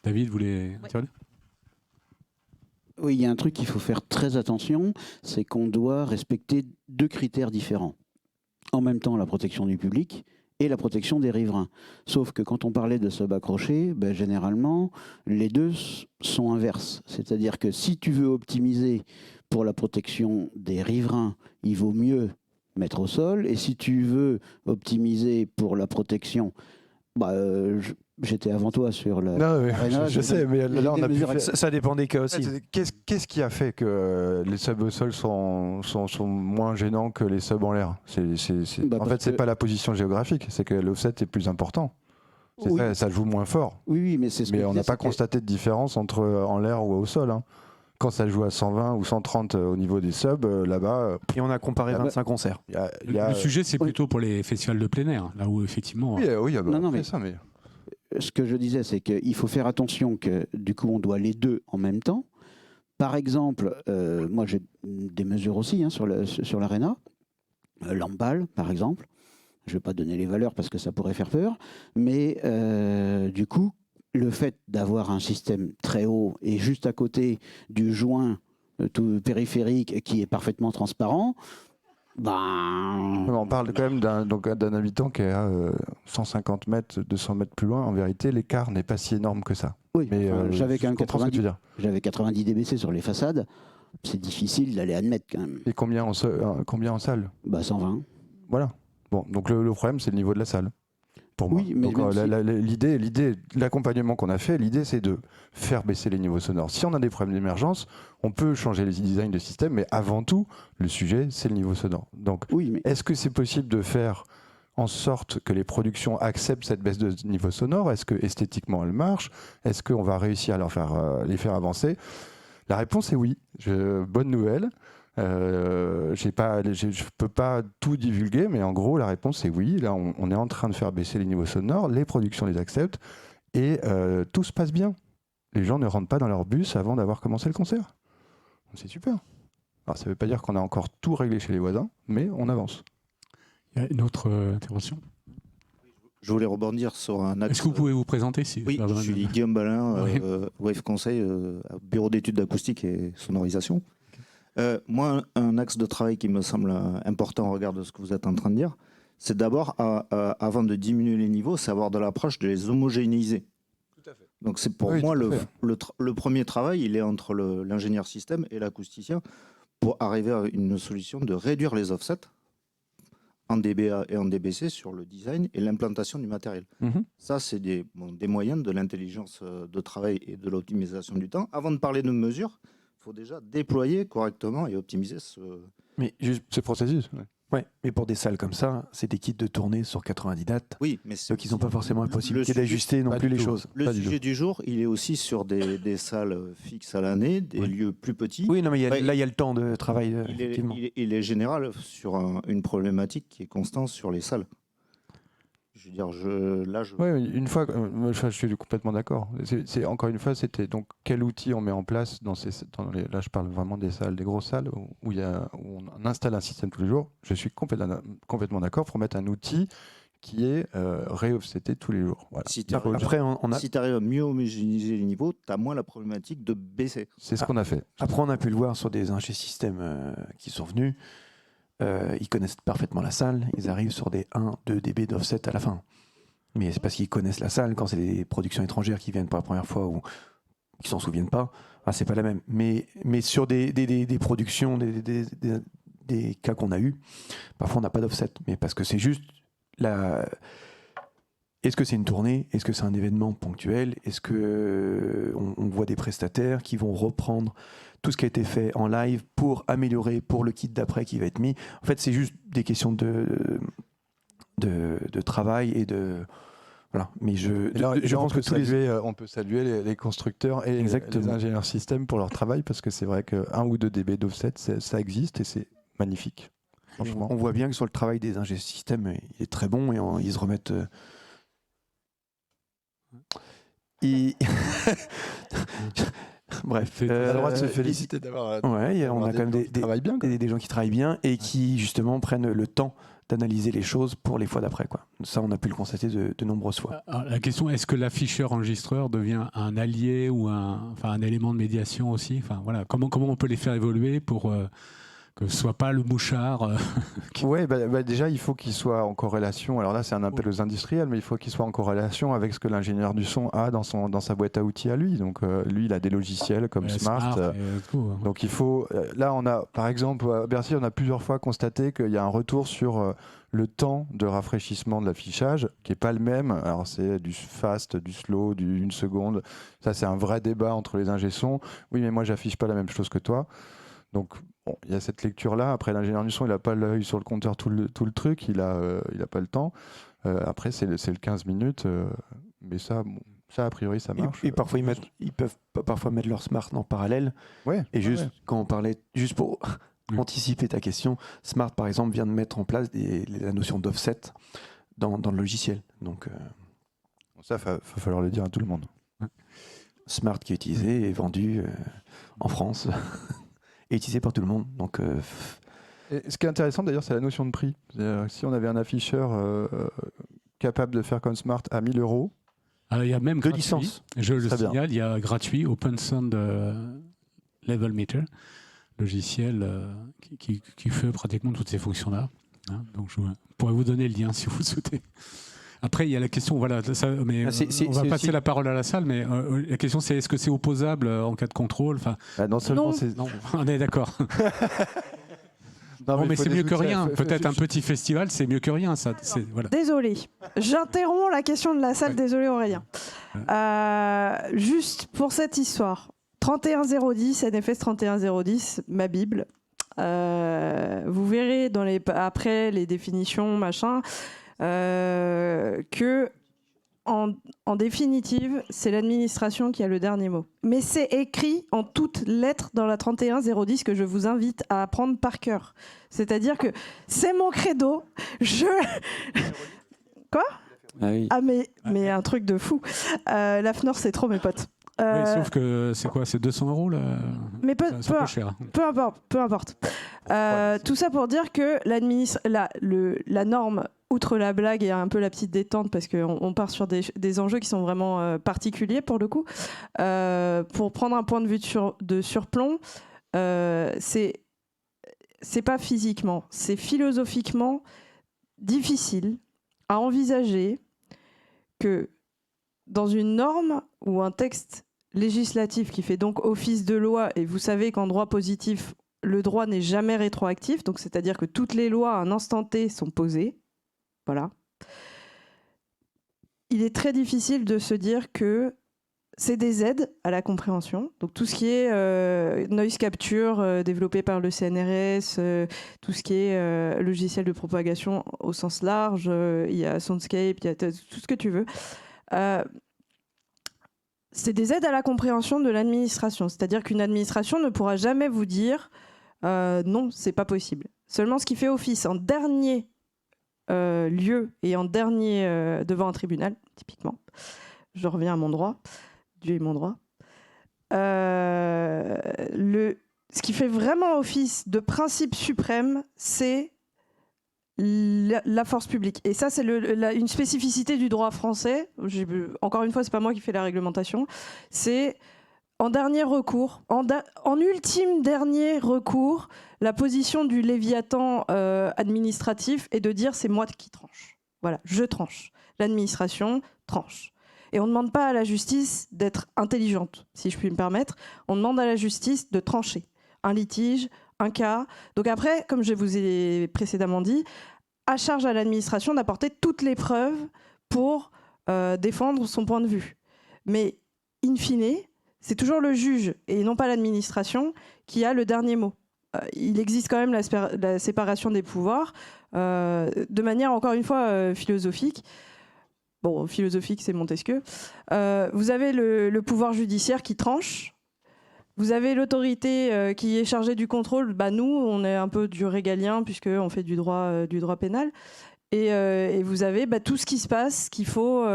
David, vous voulez intervenir ? Oui, il y a un truc qu'il faut faire très attention, c'est qu'on doit respecter 2 critères différents. En même temps, la protection du public et la protection des riverains. Sauf que quand on parlait de sub accroché, généralement, les deux sont inverses. C'est-à-dire que si tu veux optimiser pour la protection des riverains, il vaut mieux mettre au sol. Et si tu veux optimiser pour la protection, j'étais avant toi sur la. Non, je sais, mais là on a pu faire... Ça dépend des cas aussi. Qu'est-ce qui a fait que les subs au sol sont moins gênants que les subs en l'air? En fait, c'est pas la position géographique, c'est que l'offset est plus important. Oui. Ça joue moins fort. Oui, mais c'est ce que on n'a pas constaté de différence entre en l'air ou au sol. Quand ça joue à 120 ou 130 au niveau des subs, là-bas... Et on a comparé 25 concerts. Le sujet, c'est plutôt pour les festivals de plein air, là où effectivement... Ce que je disais, c'est qu'il faut faire attention que, du coup, on doit les deux en même temps. Par exemple, moi, j'ai des mesures aussi sur l'Arena. Lamballe, par exemple. Je ne vais pas donner les valeurs parce que ça pourrait faire peur. Mais du coup, le fait d'avoir un système très haut et juste à côté du joint tout périphérique qui est parfaitement transparent, On parle quand même d'un habitant qui est à 150 mètres, 200 mètres plus loin. En vérité, l'écart n'est pas si énorme que ça. Oui, Mais j'avais quand même je comprends ce que tu veux dire. J'avais 90 dBc sur les façades. C'est difficile d'aller admettre quand même. Et combien en salle? 120. Voilà. Bon, donc le problème, c'est le niveau de la salle. Pour moi. Oui, mais donc, l'idée, l'accompagnement qu'on a fait, l'idée, c'est de faire baisser les niveaux sonores. Si on a des problèmes d'émergence, on peut changer les designs de système, mais avant tout, le sujet, c'est le niveau sonore. Donc, est-ce que c'est possible de faire en sorte que les productions acceptent cette baisse de niveau sonore? Est-ce que esthétiquement, elle marche? Est-ce qu'on va réussir à les faire avancer? La réponse est oui. Bonne nouvelle. Je ne peux pas tout divulguer, mais en gros, la réponse est oui. Là, on est en train de faire baisser les niveaux sonores, les productions les acceptent, et tout se passe bien. Les gens ne rentrent pas dans leur bus avant d'avoir commencé le concert. C'est super. Alors, ça ne veut pas dire qu'on a encore tout réglé chez les voisins, mais on avance. Il y a une autre intervention. Je voulais rebondir sur un axe. Est-ce que vous pouvez vous présenter Oui, je suis Guillaume Balin, Oui. Wave Conseil, bureau d'études d'acoustique et sonorisation. Moi, un axe de travail qui me semble important au regard de ce que vous êtes en train de dire, c'est d'abord, avant de diminuer les niveaux, c'est avoir de l'approche de les homogénéiser. Tout à fait. Donc c'est pour moi le premier travail, il est entre l'ingénieur système et l'acousticien pour arriver à une solution de réduire les offsets en dBA et en dBc sur le design et l'implantation du matériel. Ça, c'est des moyens de l'intelligence de travail et de l'optimisation du temps. Avant de parler de mesures, il faut déjà déployer correctement et optimiser Mais juste ce processus. Ouais, mais pour des salles comme ça, c'est des kits de tournée sur 90 dates. Oui, mais donc ils n'ont pas forcément la possibilité d'ajuster non plus les choses. Le sujet du jour, il est aussi sur des salles fixes à l'année, des lieux plus petits. Oui, non, mais là, il y a le temps de travail, effectivement. Il est général sur une problématique qui est constante sur les salles. Je veux dire, Oui, une fois, je suis complètement d'accord. Encore une fois, c'était donc quel outil on met en place là, je parle vraiment des salles, des grosses salles où on installe un système tous les jours. Je suis complètement d'accord pour mettre un outil qui est réoffseté tous les jours. Voilà. Si tu arrives à mieux homogénéiser les niveaux, tu as moins la problématique de baisser. C'est ce qu'on a fait. Après, on a pu le voir sur des ingé systèmes qui sont venus. Ils connaissent parfaitement la salle, ils arrivent sur des 1-2 dB d'offset à la fin. Mais c'est parce qu'ils connaissent la salle. Quand c'est des productions étrangères qui viennent pour la première fois ou qui s'en souviennent pas, c'est pas la même. Mais sur des productions, des cas qu'on a eu, parfois on n'a pas d'offset. Mais parce que c'est juste est-ce que c'est une tournée? Est-ce que c'est un événement ponctuel? Est-ce que on voit des prestataires qui vont reprendre tout ce qui a été fait en live pour améliorer pour le kit d'après qui va être mis? En fait, c'est juste des questions de travail et de... Voilà. Mais je pense que on peut saluer les constructeurs et les ingénieurs système pour leur travail, parce que c'est vrai que 1 ou 2 dB d'offset, ça existe et c'est magnifique. On voit bien que sur le travail des ingénieurs système, il est très bon et ils se remettent... Bref, on a le droit de se féliciter d'avoir. Ouais, on a quand même des gens qui travaillent bien et qui justement prennent le temps d'analyser les choses pour les fois d'après, quoi. Ça, on a pu le constater de nombreuses fois. Alors, la question, est-ce que l'afficheur enregistreur devient un allié ou un élément de médiation aussi? Enfin, voilà, comment on peut les faire évoluer pour que ce soit pas le mouchard Oui, déjà, il faut qu'il soit en corrélation. Alors là, c'est un appel aux industriels, mais il faut qu'il soit en corrélation avec ce que l'ingénieur du son a dans sa boîte à outils à lui. Donc, lui, il a des logiciels comme Smart. Donc, il faut... Là, on a, par exemple, à Bercy, on a plusieurs fois constaté qu'il y a un retour sur le temps de rafraîchissement de l'affichage, qui n'est pas le même. Alors, c'est du fast, du slow, du 1 seconde. Ça, c'est un vrai débat entre les ingé-sons. Oui, mais moi, j'affiche pas la même chose que toi. Donc, il y a cette lecture-là. Après, l'ingénieur du son, il n'a pas l'œil sur le compteur tout le truc, il a pas le temps. Après, c'est le 15 minutes, mais ça, a priori, ça marche. Et parfois, ils peuvent parfois mettre leur Smart en parallèle. Ouais, et quand on parlait, juste pour anticiper ta question, Smart, par exemple, vient de mettre en place la notion d'offset dans le logiciel. Donc, ça, il va falloir le dire à tout le monde. Smart qui est utilisé et vendu en France. Et utilisé par tout le monde. Donc, Et ce qui est intéressant d'ailleurs, c'est la notion de prix. Si on avait un afficheur capable de faire comme Smart à 1 000 €. Alors, il y a même De gratuit, licence. je le Très bien. signale, il y a gratuit Open Sound Level Meter, logiciel qui fait pratiquement toutes ces fonctions-là. Hein, donc je pourrais vous donner le lien si vous le souhaitez. Après, il y a la question, voilà, ça, mais on va passer la parole à la salle, mais la question c'est est-ce que c'est opposable en cas de contrôle? Enfin, Non seulement Non. c'est... non, on est d'accord. Non, mais c'est mieux que rien. Peut-être un petit festival, c'est mieux que rien. Ça, voilà. Désolé, j'interromps la question de la salle, désolé Aurélien. Juste pour cette histoire, 31010, NFS 31010, ma Bible. Vous verrez après les définitions, machin, que en définitive, c'est l'administration qui a le dernier mot. Mais c'est écrit en toutes lettres dans la 31010 que je vous invite à apprendre par cœur. C'est-à-dire que c'est mon credo. Quoi ? Ah oui. Ah mais un truc de fou. La FNOR, c'est trop mes potes. Oui, sauf que c'est quoi? C'est 200 € là. Mais peu cher. Peu importe. Tout ça pour dire que la norme, outre la blague et un peu la petite détente, parce qu'on part sur des enjeux qui sont vraiment particuliers pour le coup, pour prendre un point de vue de surplomb, c'est pas physiquement, c'est philosophiquement difficile à envisager que dans une norme ou un texte législatif qui fait donc office de loi, et vous savez qu'en droit positif, le droit n'est jamais rétroactif, donc c'est-à-dire que toutes les lois à un instant T sont posées, voilà. Il est très difficile de se dire que c'est des aides à la compréhension, donc tout ce qui est noise capture développé par le CNRS, tout ce qui est logiciel de propagation au sens large, il y a Soundscape, il y a tout ce que tu veux. C'est des aides à la compréhension de l'administration. C'est-à-dire qu'une administration ne pourra jamais vous dire non, c'est pas possible. Seulement ce qui fait office en dernier lieu et en dernier devant un tribunal, typiquement. Je reviens à mon droit. Dieu est mon droit. Ce qui fait vraiment office de principe suprême, c'est la force publique. Et ça, c'est une spécificité du droit français. Encore une fois, c'est pas moi qui fais la réglementation. C'est en dernier recours, en ultime dernier recours, la position du léviathan administratif est de dire c'est moi qui tranche. Voilà, je tranche. L'administration tranche. Et on ne demande pas à la justice d'être intelligente, si je puis me permettre. On demande à la justice de trancher un litige, un cas. Donc après, comme je vous ai précédemment dit, à charge à l'administration d'apporter toutes les preuves pour défendre son point de vue. Mais in fine, c'est toujours le juge et non pas l'administration qui a le dernier mot. Il existe quand même la séparation des pouvoirs de manière, encore une fois, philosophique. Bon, philosophique, c'est Montesquieu. Vous avez le pouvoir judiciaire qui tranche. Vous avez l'autorité qui est chargée du contrôle. Bah, nous, on est un peu du régalien puisqu'on fait du droit pénal. Et vous avez tout ce qui se passe qu'il faut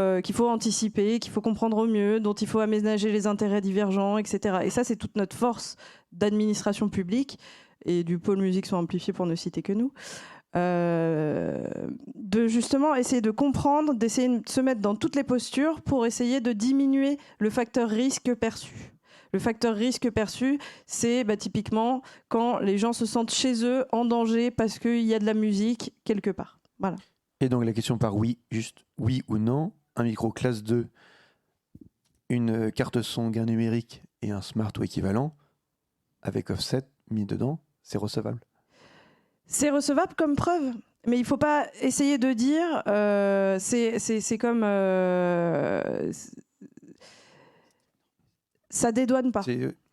anticiper, qu'il faut comprendre au mieux, dont il faut aménager les intérêts divergents, etc. Et ça, c'est toute notre force d'administration publique et du pôle musique sont amplifiés pour ne citer que nous. De justement essayer de comprendre, d'essayer de se mettre dans toutes les postures pour essayer de diminuer le facteur risque perçu. Le facteur risque perçu, c'est typiquement quand les gens se sentent chez eux en danger parce qu'il y a de la musique quelque part. Voilà. Et donc la question par oui, juste oui ou non, un micro classe 2, une carte son gain numérique et un smart ou équivalent, avec offset mis dedans, c'est recevable. C'est recevable comme preuve, mais il ne faut pas essayer de dire c'est comme ça dédouane pas.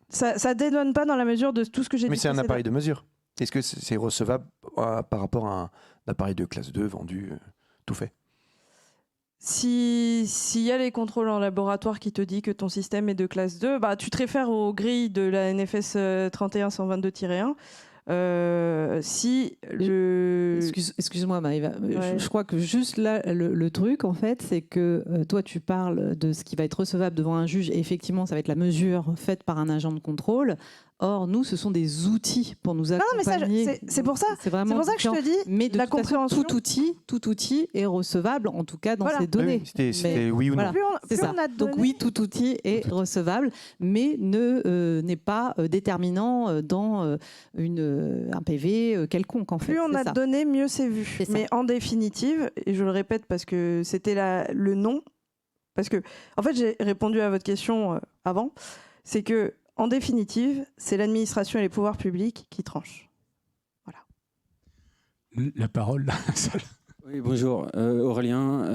Ça dédouane pas dans la mesure de tout ce que j'ai dit. Mais c'est un appareil de mesure. Est-ce que c'est recevable par rapport à un appareil de classe 2 vendu tout fait? S'il y a les contrôles en laboratoire qui te disent que ton système est de classe 2, tu te réfères aux grilles de la NFS 31122-1. Excuse-moi Maëva, ouais. Je crois que juste là le truc en fait c'est que toi tu parles de ce qui va être recevable devant un juge et effectivement ça va être la mesure faite par un agent de contrôle. Or, nous, ce sont des outils pour nous Non, mais ça, accompagner. c'est pour ça. C'est vraiment C'est pour ça que je te dis, mais de la toute façon, compréhension. tout outil est recevable, en tout cas dans Voilà. ces données. C'était oui ou non. Voilà. Plus C'est on ça. a de Donc données- oui, tout outil est recevable, mais n'est pas déterminant dans un PV quelconque en fait. Plus on C'est a ça. de données, mieux c'est vu. C'est ça. Mais en définitive, et je le répète parce que c'était le non, parce que en fait j'ai répondu à votre question avant, c'est que en définitive, c'est l'administration et les pouvoirs publics qui tranchent. La parole, là, Oui, bonjour, Aurélien.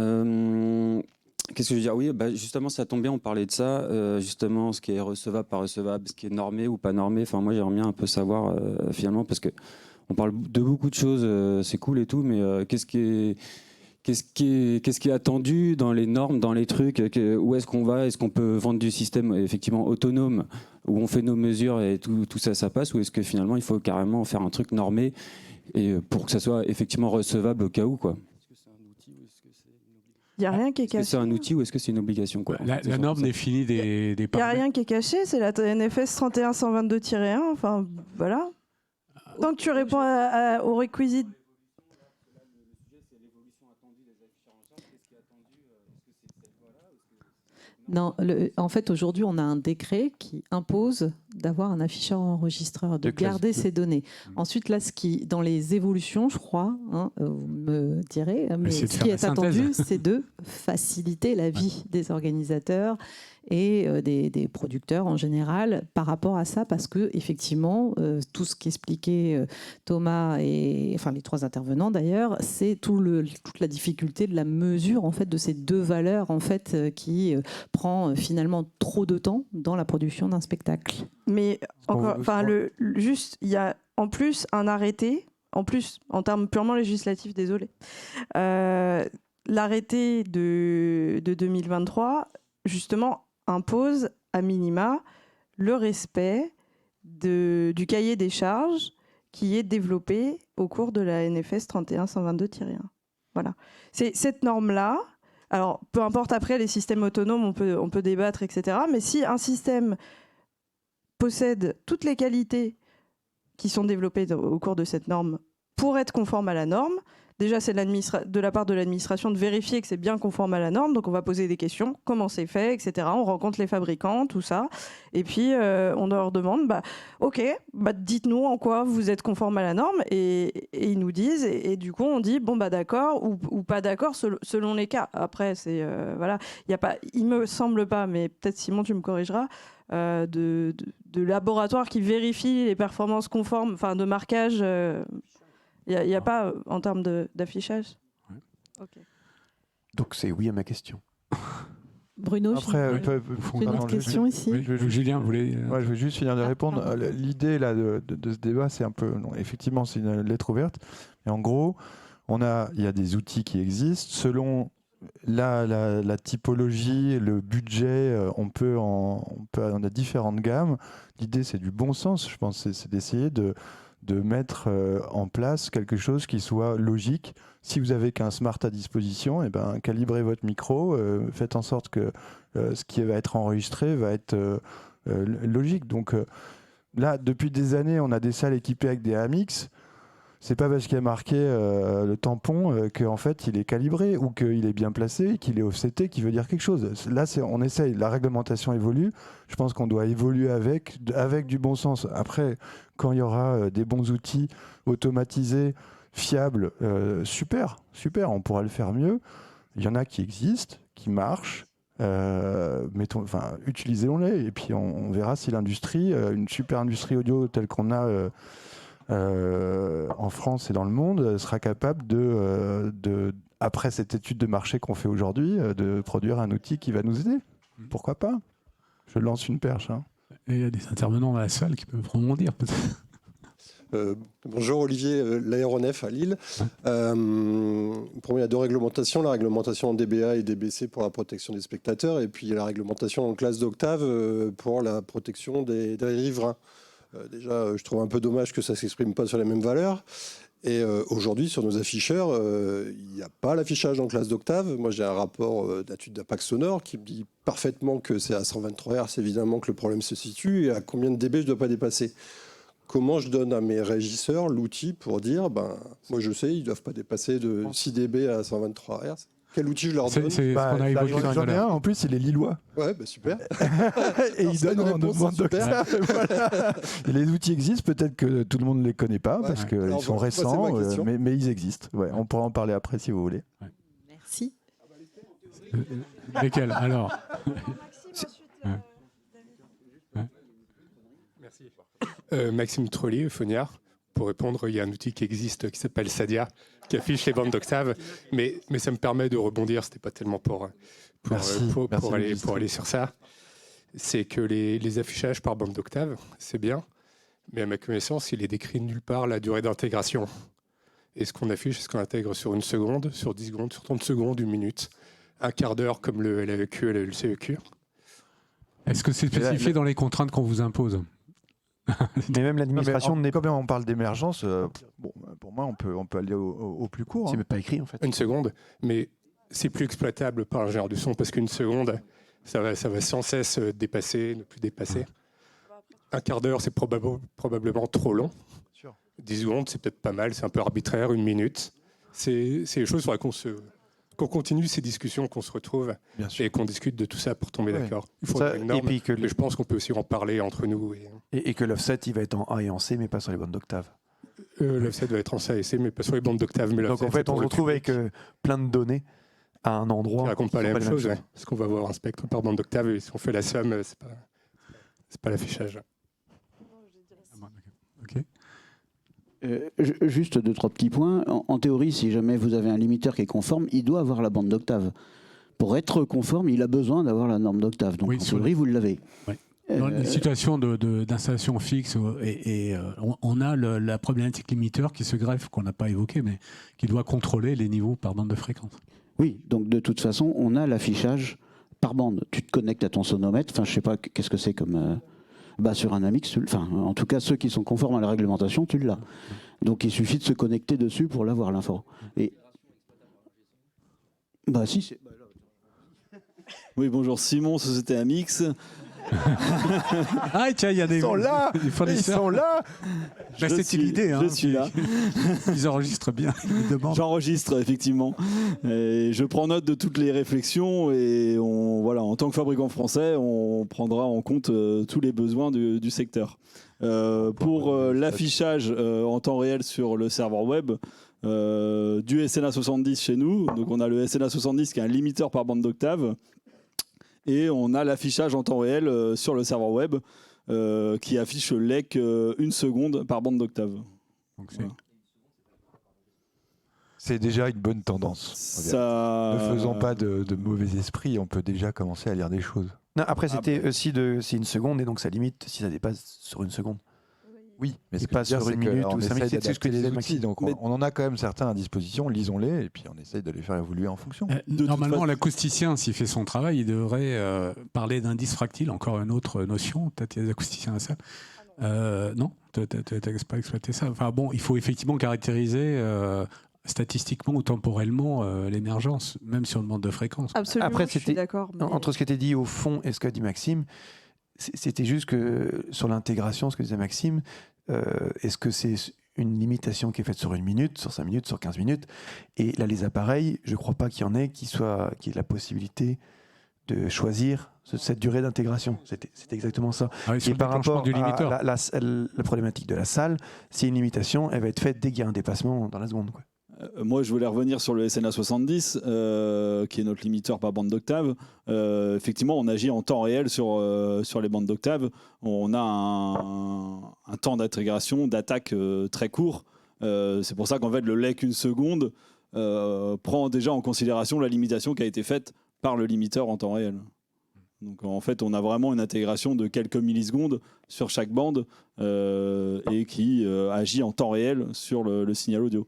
Qu'est-ce que je veux dire? Oui, bah, justement, ça tombe bien, on parlait de ça. Justement, ce qui est recevable, pas recevable, ce qui est normé ou pas normé. Enfin, moi, j'aimerais bien un peu savoir, finalement, parce que on parle de beaucoup de choses, c'est cool et tout, mais qu'est-ce qui est attendu dans les normes, dans les trucs? Où est-ce qu'on va? Est-ce qu'on peut vendre du système effectivement autonome, où on fait nos mesures et tout ça, ça passe? Ou est-ce que finalement, il faut carrément faire un truc normé et pour que ça soit effectivement recevable au cas où, quoi? Il n'y a rien qui est Est-ce que caché. c'est un outil ou est-ce que c'est une obligation, quoi? la norme définit des Il n'y a paramètres. rien qui est caché, c'est la NFS 31122-1, enfin voilà. Tant que tu réponds aux requisites. Non, en fait, aujourd'hui, on a un décret qui impose d'avoir un afficheur enregistreur, de classe garder 2. ces données. Ensuite, là, dans les évolutions, je crois, vous me direz, mais Essayez de ce faire qui la est synthèse. attendu, c'est de faciliter la vie des organisateurs et des producteurs en général par rapport à ça, parce que effectivement, tout ce qu'expliquait Thomas et enfin les trois intervenants d'ailleurs, c'est toute la difficulté de la mesure en fait de ces deux valeurs en fait qui prend finalement trop de temps dans la production d'un spectacle. Mais encore, veut- enfin, juste, il y a en plus un arrêté, en plus, en termes purement législatifs, désolé. L'arrêté de 2023, justement, impose à minima le respect du cahier des charges qui est développé au cours de la NFS 31122-1. Voilà. C'est cette norme-là. Alors, peu importe après les systèmes autonomes, on peut débattre, etc. Mais si un système possède toutes les qualités qui sont développées au cours de cette norme pour être conforme à la norme, déjà, c'est de la part de l'administration de vérifier que c'est bien conforme à la norme. Donc, on va poser des questions, comment c'est fait, etc. On rencontre les fabricants, tout ça. Et puis, on leur demande, OK, dites-nous en quoi vous êtes conforme à la norme. Et ils nous disent. Et du coup, on dit, d'accord ou pas d'accord selon les cas. Après, c'est voilà. Il me semble pas, mais peut-être Simon, tu me corrigeras, de laboratoires qui vérifient les performances conformes, enfin de marquage. Il n'y a pas en termes d'affichage. Ouais. Ok. Donc c'est oui à ma question. Bruno, Après, j'ai une autre question ici. Oui, Julien voulait. Moi, je veux juste finir de répondre. pardon. L'idée là de ce débat, c'est un peu, non, effectivement, c'est une lettre ouverte. Et en gros, il y a des outils qui existent selon la typologie, le budget. On a différentes gammes. L'idée, c'est du bon sens. Je pense, c'est d'essayer de mettre en place quelque chose qui soit logique. Si vous avez qu'un smart à disposition, calibrez votre micro, faites en sorte que ce qui va être enregistré va être logique. Donc là, depuis des années, on a des salles équipées avec des AMX. C'est pas parce qu'il y a marqué le tampon qu'en fait il est calibré ou qu'il est bien placé, qu'il est offseté, qu'il veut dire quelque chose. Là, on essaye, la réglementation évolue. Je pense qu'on doit évoluer avec du bon sens. Après, quand il y aura des bons outils automatisés, fiables, super, on pourra le faire mieux. Il y en a qui existent, qui marchent. Utilisons-les et puis on verra si l'industrie, une super industrie audio telle qu'on a en France et dans le monde, sera capable après cette étude de marché qu'on fait aujourd'hui, de produire un outil qui va nous aider. Pourquoi pas? Je lance une perche. Hein. Et il y a des intervenants dans la salle qui peuvent rebondir peut-être. Bonjour Olivier, l'aéronef à Lille. Pour moi, il y a deux réglementations, la réglementation en DBA et DBC pour la protection des spectateurs, et puis la réglementation en classe d'octave pour la protection des riverains. Déjà, je trouve un peu dommage que ça ne s'exprime pas sur les mêmes valeurs. Et aujourd'hui, sur nos afficheurs, il n'y a pas l'affichage en classe d'octave. Moi, j'ai un rapport d'étude d'impact sonore qui me dit parfaitement que c'est à 123 Hz, évidemment, que le problème se situe, et à combien de dB je ne dois pas dépasser. Comment je donne à mes régisseurs l'outil pour dire, moi je sais, ils ne doivent pas dépasser de 6 dB à 123 Hz. Quel outil je leur donne? C'est ce qu'on a évoqué tout à J'en ai l'heure. un, en plus, il est lillois. Ouais, super. Et il donne en bande d'octave. Voilà. Et les outils existent, peut-être que tout le monde ne les connaît pas, parce qu'ils sont récents, mais ils existent. Ouais, on pourra en parler après si vous voulez. Ouais. Merci. Lesquels alors? Merci. Maxime Trollier, euphoniard. Pour répondre, il y a un outil qui existe qui s'appelle Sadia, qui affiche les bandes d'octave, mais ça me permet de rebondir. C'était pas tellement pour aller sur ça. C'est que les affichages par bande d'octave, c'est bien, mais à ma connaissance, il est décrit nulle part la durée d'intégration. Et ce qu'on affiche, c'est ce qu'on intègre sur 1 seconde, sur 10 secondes, sur 30 secondes, 1 minute, un quart d'heure comme le LAEQ et le CEQ. Est-ce que c'est spécifié dans les contraintes qu'on vous impose? Mais même l'administration n'est Quand on parle d'émergence, pour moi, on peut aller au plus court. C'est même pas écrit en fait. 1 seconde, mais c'est plus exploitable par l'ingénieur du son parce qu'une seconde, ça va sans cesse dépasser, ne plus dépasser. Un quart d'heure, c'est probablement trop long. 10 secondes, c'est peut-être pas mal, c'est un peu arbitraire, 1 minute. C'est les choses sur lesquelles qu'on continue ces discussions, qu'on se retrouve et qu'on discute de tout ça pour tomber d'accord. Il faut une norme, mais je pense qu'on peut aussi en parler entre nous. Et que l'offset, il va être en A et en C, mais pas sur les bandes d'octave. L'offset va être en C et C, mais pas sur les bandes d'octave. Donc en fait, on se retrouve avec plein de données à un endroit. Qui ne racontent pas la même chose, parce qu'on va avoir un spectre par bande d'octave et si on fait la somme, c'est pas l'affichage. Ok. Juste 2-3 petits points. En théorie, si jamais vous avez un limiteur qui est conforme, il doit avoir la bande d'octave. Pour être conforme, il a besoin d'avoir la norme d'octave. Donc en théorie, vous l'avez. Oui. Dans les situations d'installation fixe, on a la problématique limiteur qui se greffe, qu'on n'a pas évoqué, mais qui doit contrôler les niveaux par bande de fréquence. Oui, donc de toute façon, on a l'affichage par bande. Tu te connectes à ton sonomètre, je ne sais pas qu'est-ce que c'est comme... sur un Amix, en tout cas ceux qui sont conformes à la réglementation, tu l'as. Donc il suffit de se connecter dessus pour l'avoir l'info. Et si c'est. Oui, bonjour, Simon, Société Amix. Ah tiens, il y a des. Ils sont là. Ils sont là. C'est l'idée. Je suis là. Ils enregistrent bien. J'enregistre effectivement. Et je prends note de toutes les réflexions et en tant que fabricant français, on prendra en compte tous les besoins du secteur. Pour l'affichage en temps réel sur le serveur web, du SNA 70 chez nous, donc on a le SNA 70 qui est un limiteur par bande d'octave. Et on a l'affichage en temps réel sur le serveur web qui affiche le LEC 1 seconde par bande d'octave. Voilà. C'est déjà une bonne tendance. Ne faisons pas de mauvais esprit, on peut déjà commencer à lire des choses. Non, après, c'était aussi c'est 1 seconde et donc ça limite si ça dépasse sur 1 seconde. Oui, mais c'est pas sur 1 minute ou 5 minutes. C'est ce que disait Maxime. Donc on en a quand même certains à disposition, lisons-les et puis on essaye de les faire évoluer en fonction. Normalement, l'acousticien, s'il fait son travail, il devrait parler d'indice fractile, encore une autre notion. Peut-être il y a des acousticiens à la salle. Non, tu n'as pas exploité ça. Enfin bon, il faut effectivement caractériser statistiquement ou temporellement l'émergence, même sur une bande de fréquence. Absolument, après, je suis d'accord. Mais... Entre ce qui était dit au fond et ce qu'a dit Maxime, c'était juste que sur l'intégration, ce que disait Maxime, est-ce que c'est une limitation qui est faite sur 1 minute, sur 5 minutes, sur 15 minutes? Et là, les appareils, je ne crois pas qu'il y en ait qui ait la possibilité de choisir cette durée d'intégration. C'était exactement ça. Et par rapport du limiteur. À la problématique de la salle, s'il y a une limitation, elle va être faite dès qu'il y a un dépassement dans la seconde. Quoi. Moi, je voulais revenir sur le SNA 70, qui est notre limiteur par bande d'octave. Effectivement, on agit en temps réel sur les bandes d'octave. On a un temps d'intégration, d'attaque très court. C'est pour ça qu'en fait, le LEC 1 seconde prend déjà en considération la limitation qui a été faite par le limiteur en temps réel. Donc en fait, on a vraiment une intégration de quelques millisecondes sur chaque bande et qui agit en temps réel sur le signal audio.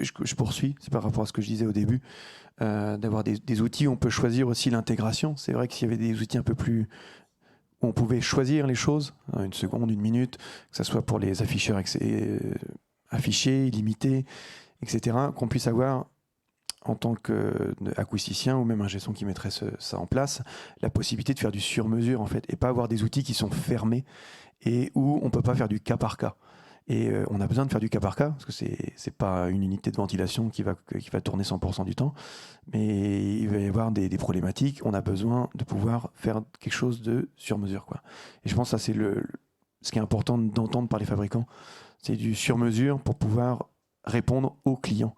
Je poursuis, c'est par rapport à ce que je disais au début, d'avoir des outils où on peut choisir aussi l'intégration. C'est vrai que s'il y avait des outils un peu plus... où on pouvait choisir les choses, 1 seconde, 1 minute, que ce soit pour les afficheurs affiché, limité, etc., qu'on puisse avoir en tant qu'acousticien ou même un GSON qui mettrait ça en place, la possibilité de faire du sur-mesure en fait, et pas avoir des outils qui sont fermés et où on ne peut pas faire du cas par cas. Et on a besoin de faire du cas par cas, parce que c'est pas une unité de ventilation qui va tourner 100% du temps, mais il va y avoir des problématiques, on a besoin de pouvoir faire quelque chose de sur-mesure, quoi. Et je pense que ça c'est ce qui est important d'entendre par les fabricants, c'est du sur-mesure pour pouvoir répondre aux clients.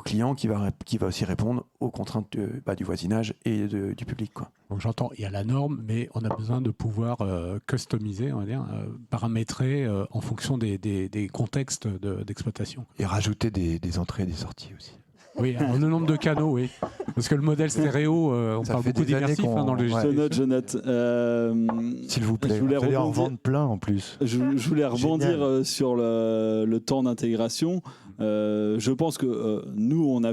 Qui va aussi répondre aux contraintes du voisinage et du public, quoi. Donc j'entends, il y a la norme, mais on a besoin de pouvoir customiser, on va dire, paramétrer en fonction des contextes d'exploitation. Et rajouter des entrées et des sorties aussi. Oui, alors, le nombre de canaux, oui. Parce que le modèle stéréo, on parle beaucoup d'immersif dans le logiciel. Je note. S'il vous plaît, vous allez en vendre plein en plus. Je voulais rebondir sur le temps d'intégration. Je pense que nous, on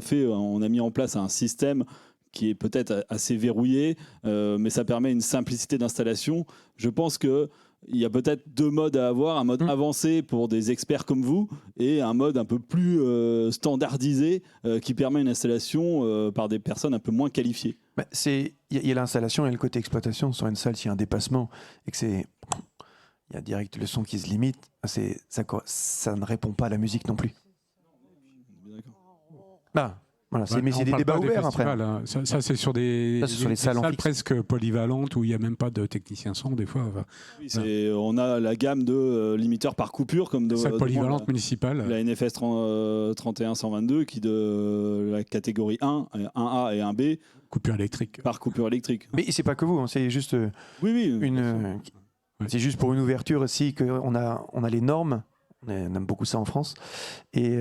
a mis en place un système qui est peut-être assez verrouillé, mais ça permet une simplicité d'installation. Je pense qu'il y a peut-être deux modes à avoir, un mode avancé pour des experts comme vous et un mode un peu plus standardisé qui permet une installation par des personnes un peu moins qualifiées. Il y a l'installation et le côté exploitation. Sur une salle, s'il y a un dépassement et que il y a direct le son qui se limite, ça ne répond pas à la musique non plus. Voilà, mais c'est des débats ouverts après. Hein. Ça c'est sur des salles presque polyvalentes où il n'y a même pas de technicien son des fois. Oui, on a la gamme de limiteurs par coupure comme de salle polyvalente municipale. La NFS 31122 qui de la catégorie 1, 1A et 1B. Coupure électrique. Par coupure électrique. Mais c'est pas que vous, hein, c'est juste c'est juste pour une ouverture aussi qu'on a les normes. On aime beaucoup ça en France. Et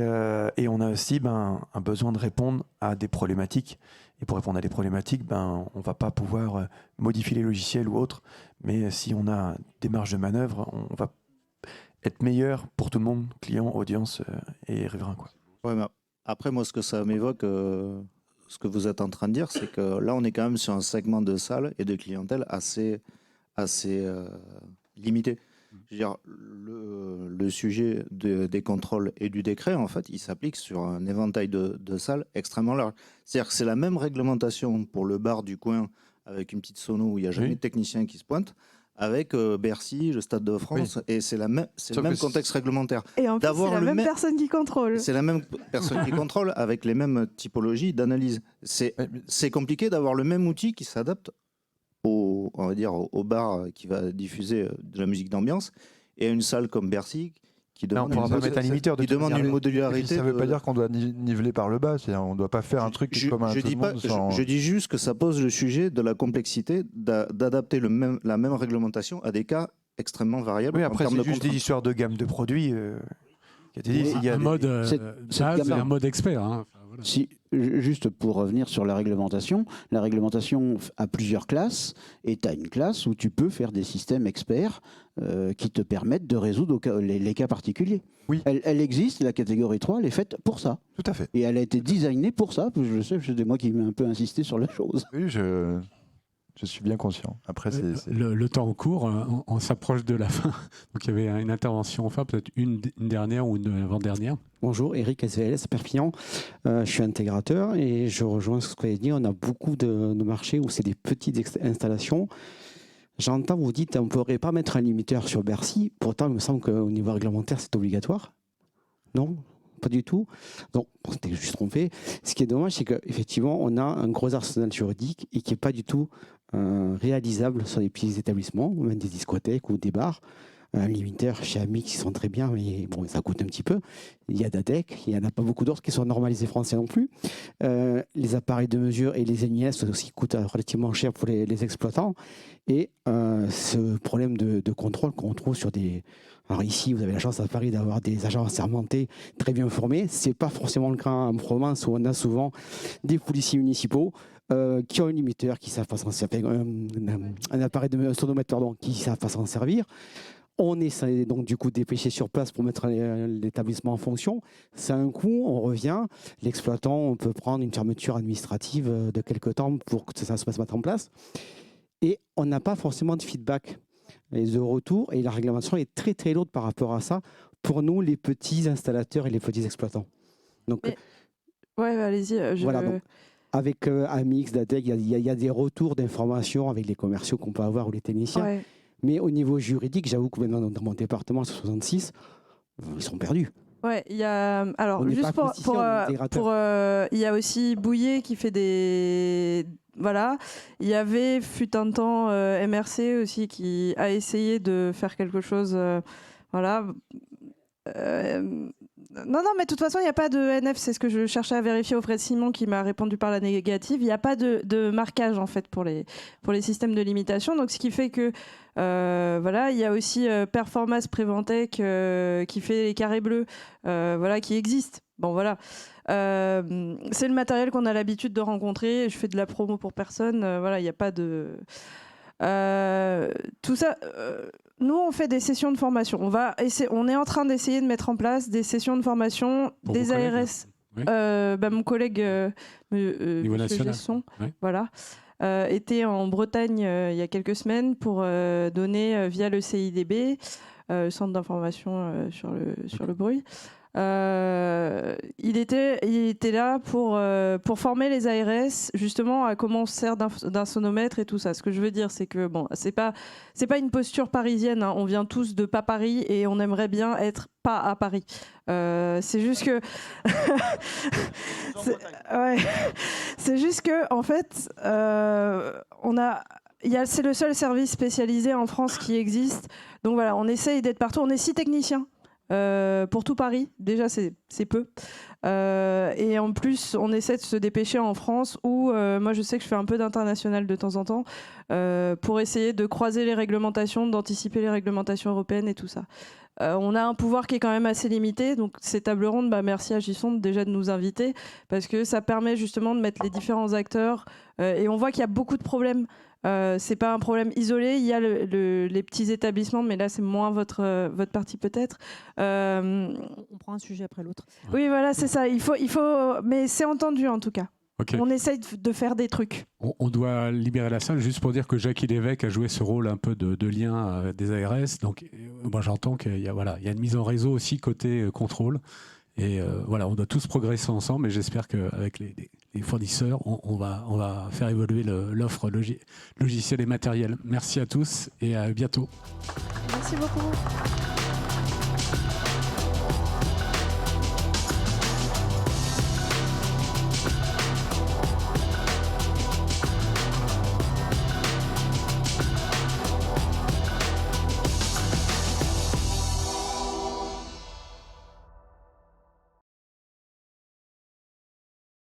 on a aussi un besoin de répondre à des problématiques. Et pour répondre à des problématiques, on ne va pas pouvoir modifier les logiciels ou autres. Mais si on a des marges de manœuvre, on va être meilleur pour tout le monde, client, audience et riverain, quoi. Ouais, mais après, moi, ce que ça m'évoque, ce que vous êtes en train de dire, c'est que là, on est quand même sur un segment de salle et de clientèle assez limité. Je veux dire, le sujet des contrôles et du décret, en fait, il s'applique sur un éventail de salles extrêmement large. C'est-à-dire que c'est la même réglementation pour le bar du coin avec une petite sono où il n'y a jamais de technicien qui se pointe, avec Bercy, le Stade de France, et c'est le même contexte réglementaire. Et en plus, c'est la même personne qui contrôle. C'est la même personne qui contrôle avec les mêmes typologies d'analyse. C'est compliqué d'avoir le même outil qui s'adapte au bar qui va diffuser de la musique d'ambiance et à une salle comme Bercy qui demande, une modularité. Ça ne veut pas dire qu'on doit niveler par le bas, on ne doit pas faire un truc qui est commun à tout le monde. Je dis juste que ça pose le sujet de la complexité d'adapter la même réglementation à des cas extrêmement variables. Oui, après c'est juste des histoires de gamme de produits. Il y a un mode base et un mode expert. Hein. Voilà. Juste pour revenir sur la réglementation a plusieurs classes et tu as une classe où tu peux faire des systèmes experts qui te permettent de résoudre les cas particuliers. Oui. Elle existe, la catégorie 3, elle est faite pour ça. Tout à fait. Et elle a été designée pour ça. Je sais, c'est moi qui m'a un peu insisté sur la chose. Oui, je suis bien conscient. Après, le temps court, on s'approche de la fin. Donc il y avait une intervention, enfin peut-être une dernière ou une avant-dernière. Bonjour, Eric SVLS Perpignan. Je suis intégrateur et je rejoins ce que vous avez dit. On a beaucoup de marchés où c'est des petites installations. J'entends, vous dites, on ne pourrait pas mettre un limiteur sur Bercy. Pourtant, il me semble qu'au niveau réglementaire, c'est obligatoire. Non ? Pas du tout. Donc, c'était juste trompé. Ce qui est dommage, c'est qu'effectivement, on a un gros arsenal juridique et qui n'est pas du tout réalisable sur les petits établissements, même des discothèques ou des bars. Un limiteur chez Amix, ils sont très bien, mais bon, ça coûte un petit peu. Il y a DADEC, il n'y en a pas beaucoup d'autres qui sont normalisés français non plus. Les appareils de mesure et les NIS aussi coûtent relativement cher pour les exploitants. Et ce problème de contrôle qu'on trouve sur des... Alors ici, vous avez la chance à Paris d'avoir des agents assermentés très bien formés. Ce n'est pas forcément le cas en Provence où on a souvent des policiers municipaux qui ont un limiteur, qui savent pas s'en servir, un appareil de sonomètre, qui ne savent pas s'en servir. On essaie donc du coup de dépêcher sur place pour mettre l'établissement en fonction. C'est un coût, on revient. L'exploitant, on peut prendre une fermeture administrative de quelque temps pour que ça se mette en place. Et on n'a pas forcément de feedback. et de retour. Et la réglementation est très très lourde par rapport à ça pour nous, les petits installateurs et les petits exploitants. Donc, ouais, allez-y. Voilà, donc, avec Amix, Datec, il y a des retours d'informations avec les commerciaux qu'on peut avoir ou les techniciens. Ouais. Mais au niveau juridique, j'avoue que maintenant, dans mon département, sur 66, ils sont perdus. Ouais, il y a alors juste il y a aussi Bouillet qui fait des voilà, il y avait fut un temps MRC aussi qui a essayé de faire quelque chose voilà. Non, mais de toute façon, il n'y a pas de NF, c'est ce que je cherchais à vérifier auprès de Simon qui m'a répondu par la négative. Il n'y a pas de marquage en fait pour les systèmes de limitation. Donc, ce qui fait que voilà, il y a aussi Performance Preventec qui fait les carrés bleus, voilà, qui existent. Bon, voilà. C'est le matériel qu'on a l'habitude de rencontrer. Je fais de la promo pour personne. Voilà, il n'y a pas de. Tout ça. Nous, on fait des sessions de formation. On est en train d'essayer de mettre en place des sessions de formation pour des ARS. Oui. Mon collègue niveau national. Gesson, oui. Voilà, était en Bretagne il y a quelques semaines pour donner via le CIDB, Centre d'information sur le bruit. Il était là pour former les ARS justement à comment on se sert d'un sonomètre et tout ça. Ce que je veux dire, c'est que bon, c'est pas une posture parisienne. Hein. On vient tous de pas Paris et on aimerait bien être pas à Paris. C'est juste que c'est juste que en fait, c'est le seul service spécialisé en France qui existe. Donc voilà, on essaye d'être partout. On est 6 techniciens. Pour tout Paris, déjà c'est peu. Et en plus, on essaie de se dépêcher en France où moi je sais que je fais un peu d'international de temps en temps pour essayer de croiser les réglementations, d'anticiper les réglementations européennes et tout ça. On a un pouvoir qui est quand même assez limité, donc ces tables rondes, merci à Gisonde déjà de nous inviter parce que ça permet justement de mettre les différents acteurs et on voit qu'il y a beaucoup de problèmes. C'est pas un problème isolé, il y a les petits établissements, mais là c'est moins votre partie peut-être. On prend un sujet après l'autre. Oui, voilà, c'est ça. Il faut, mais c'est entendu en tout cas. Okay. On essaye de faire des trucs. On doit libérer la salle juste pour dire que Jackie Lévesque a joué ce rôle un peu de lien des ARS. Donc, moi j'entends qu'il y a une mise en réseau aussi côté contrôle. Et voilà, on doit tous progresser ensemble. Et j'espère qu'avec les fournisseurs, on va faire évoluer l'offre logicielle et matérielle. Merci à tous et à bientôt. Merci beaucoup.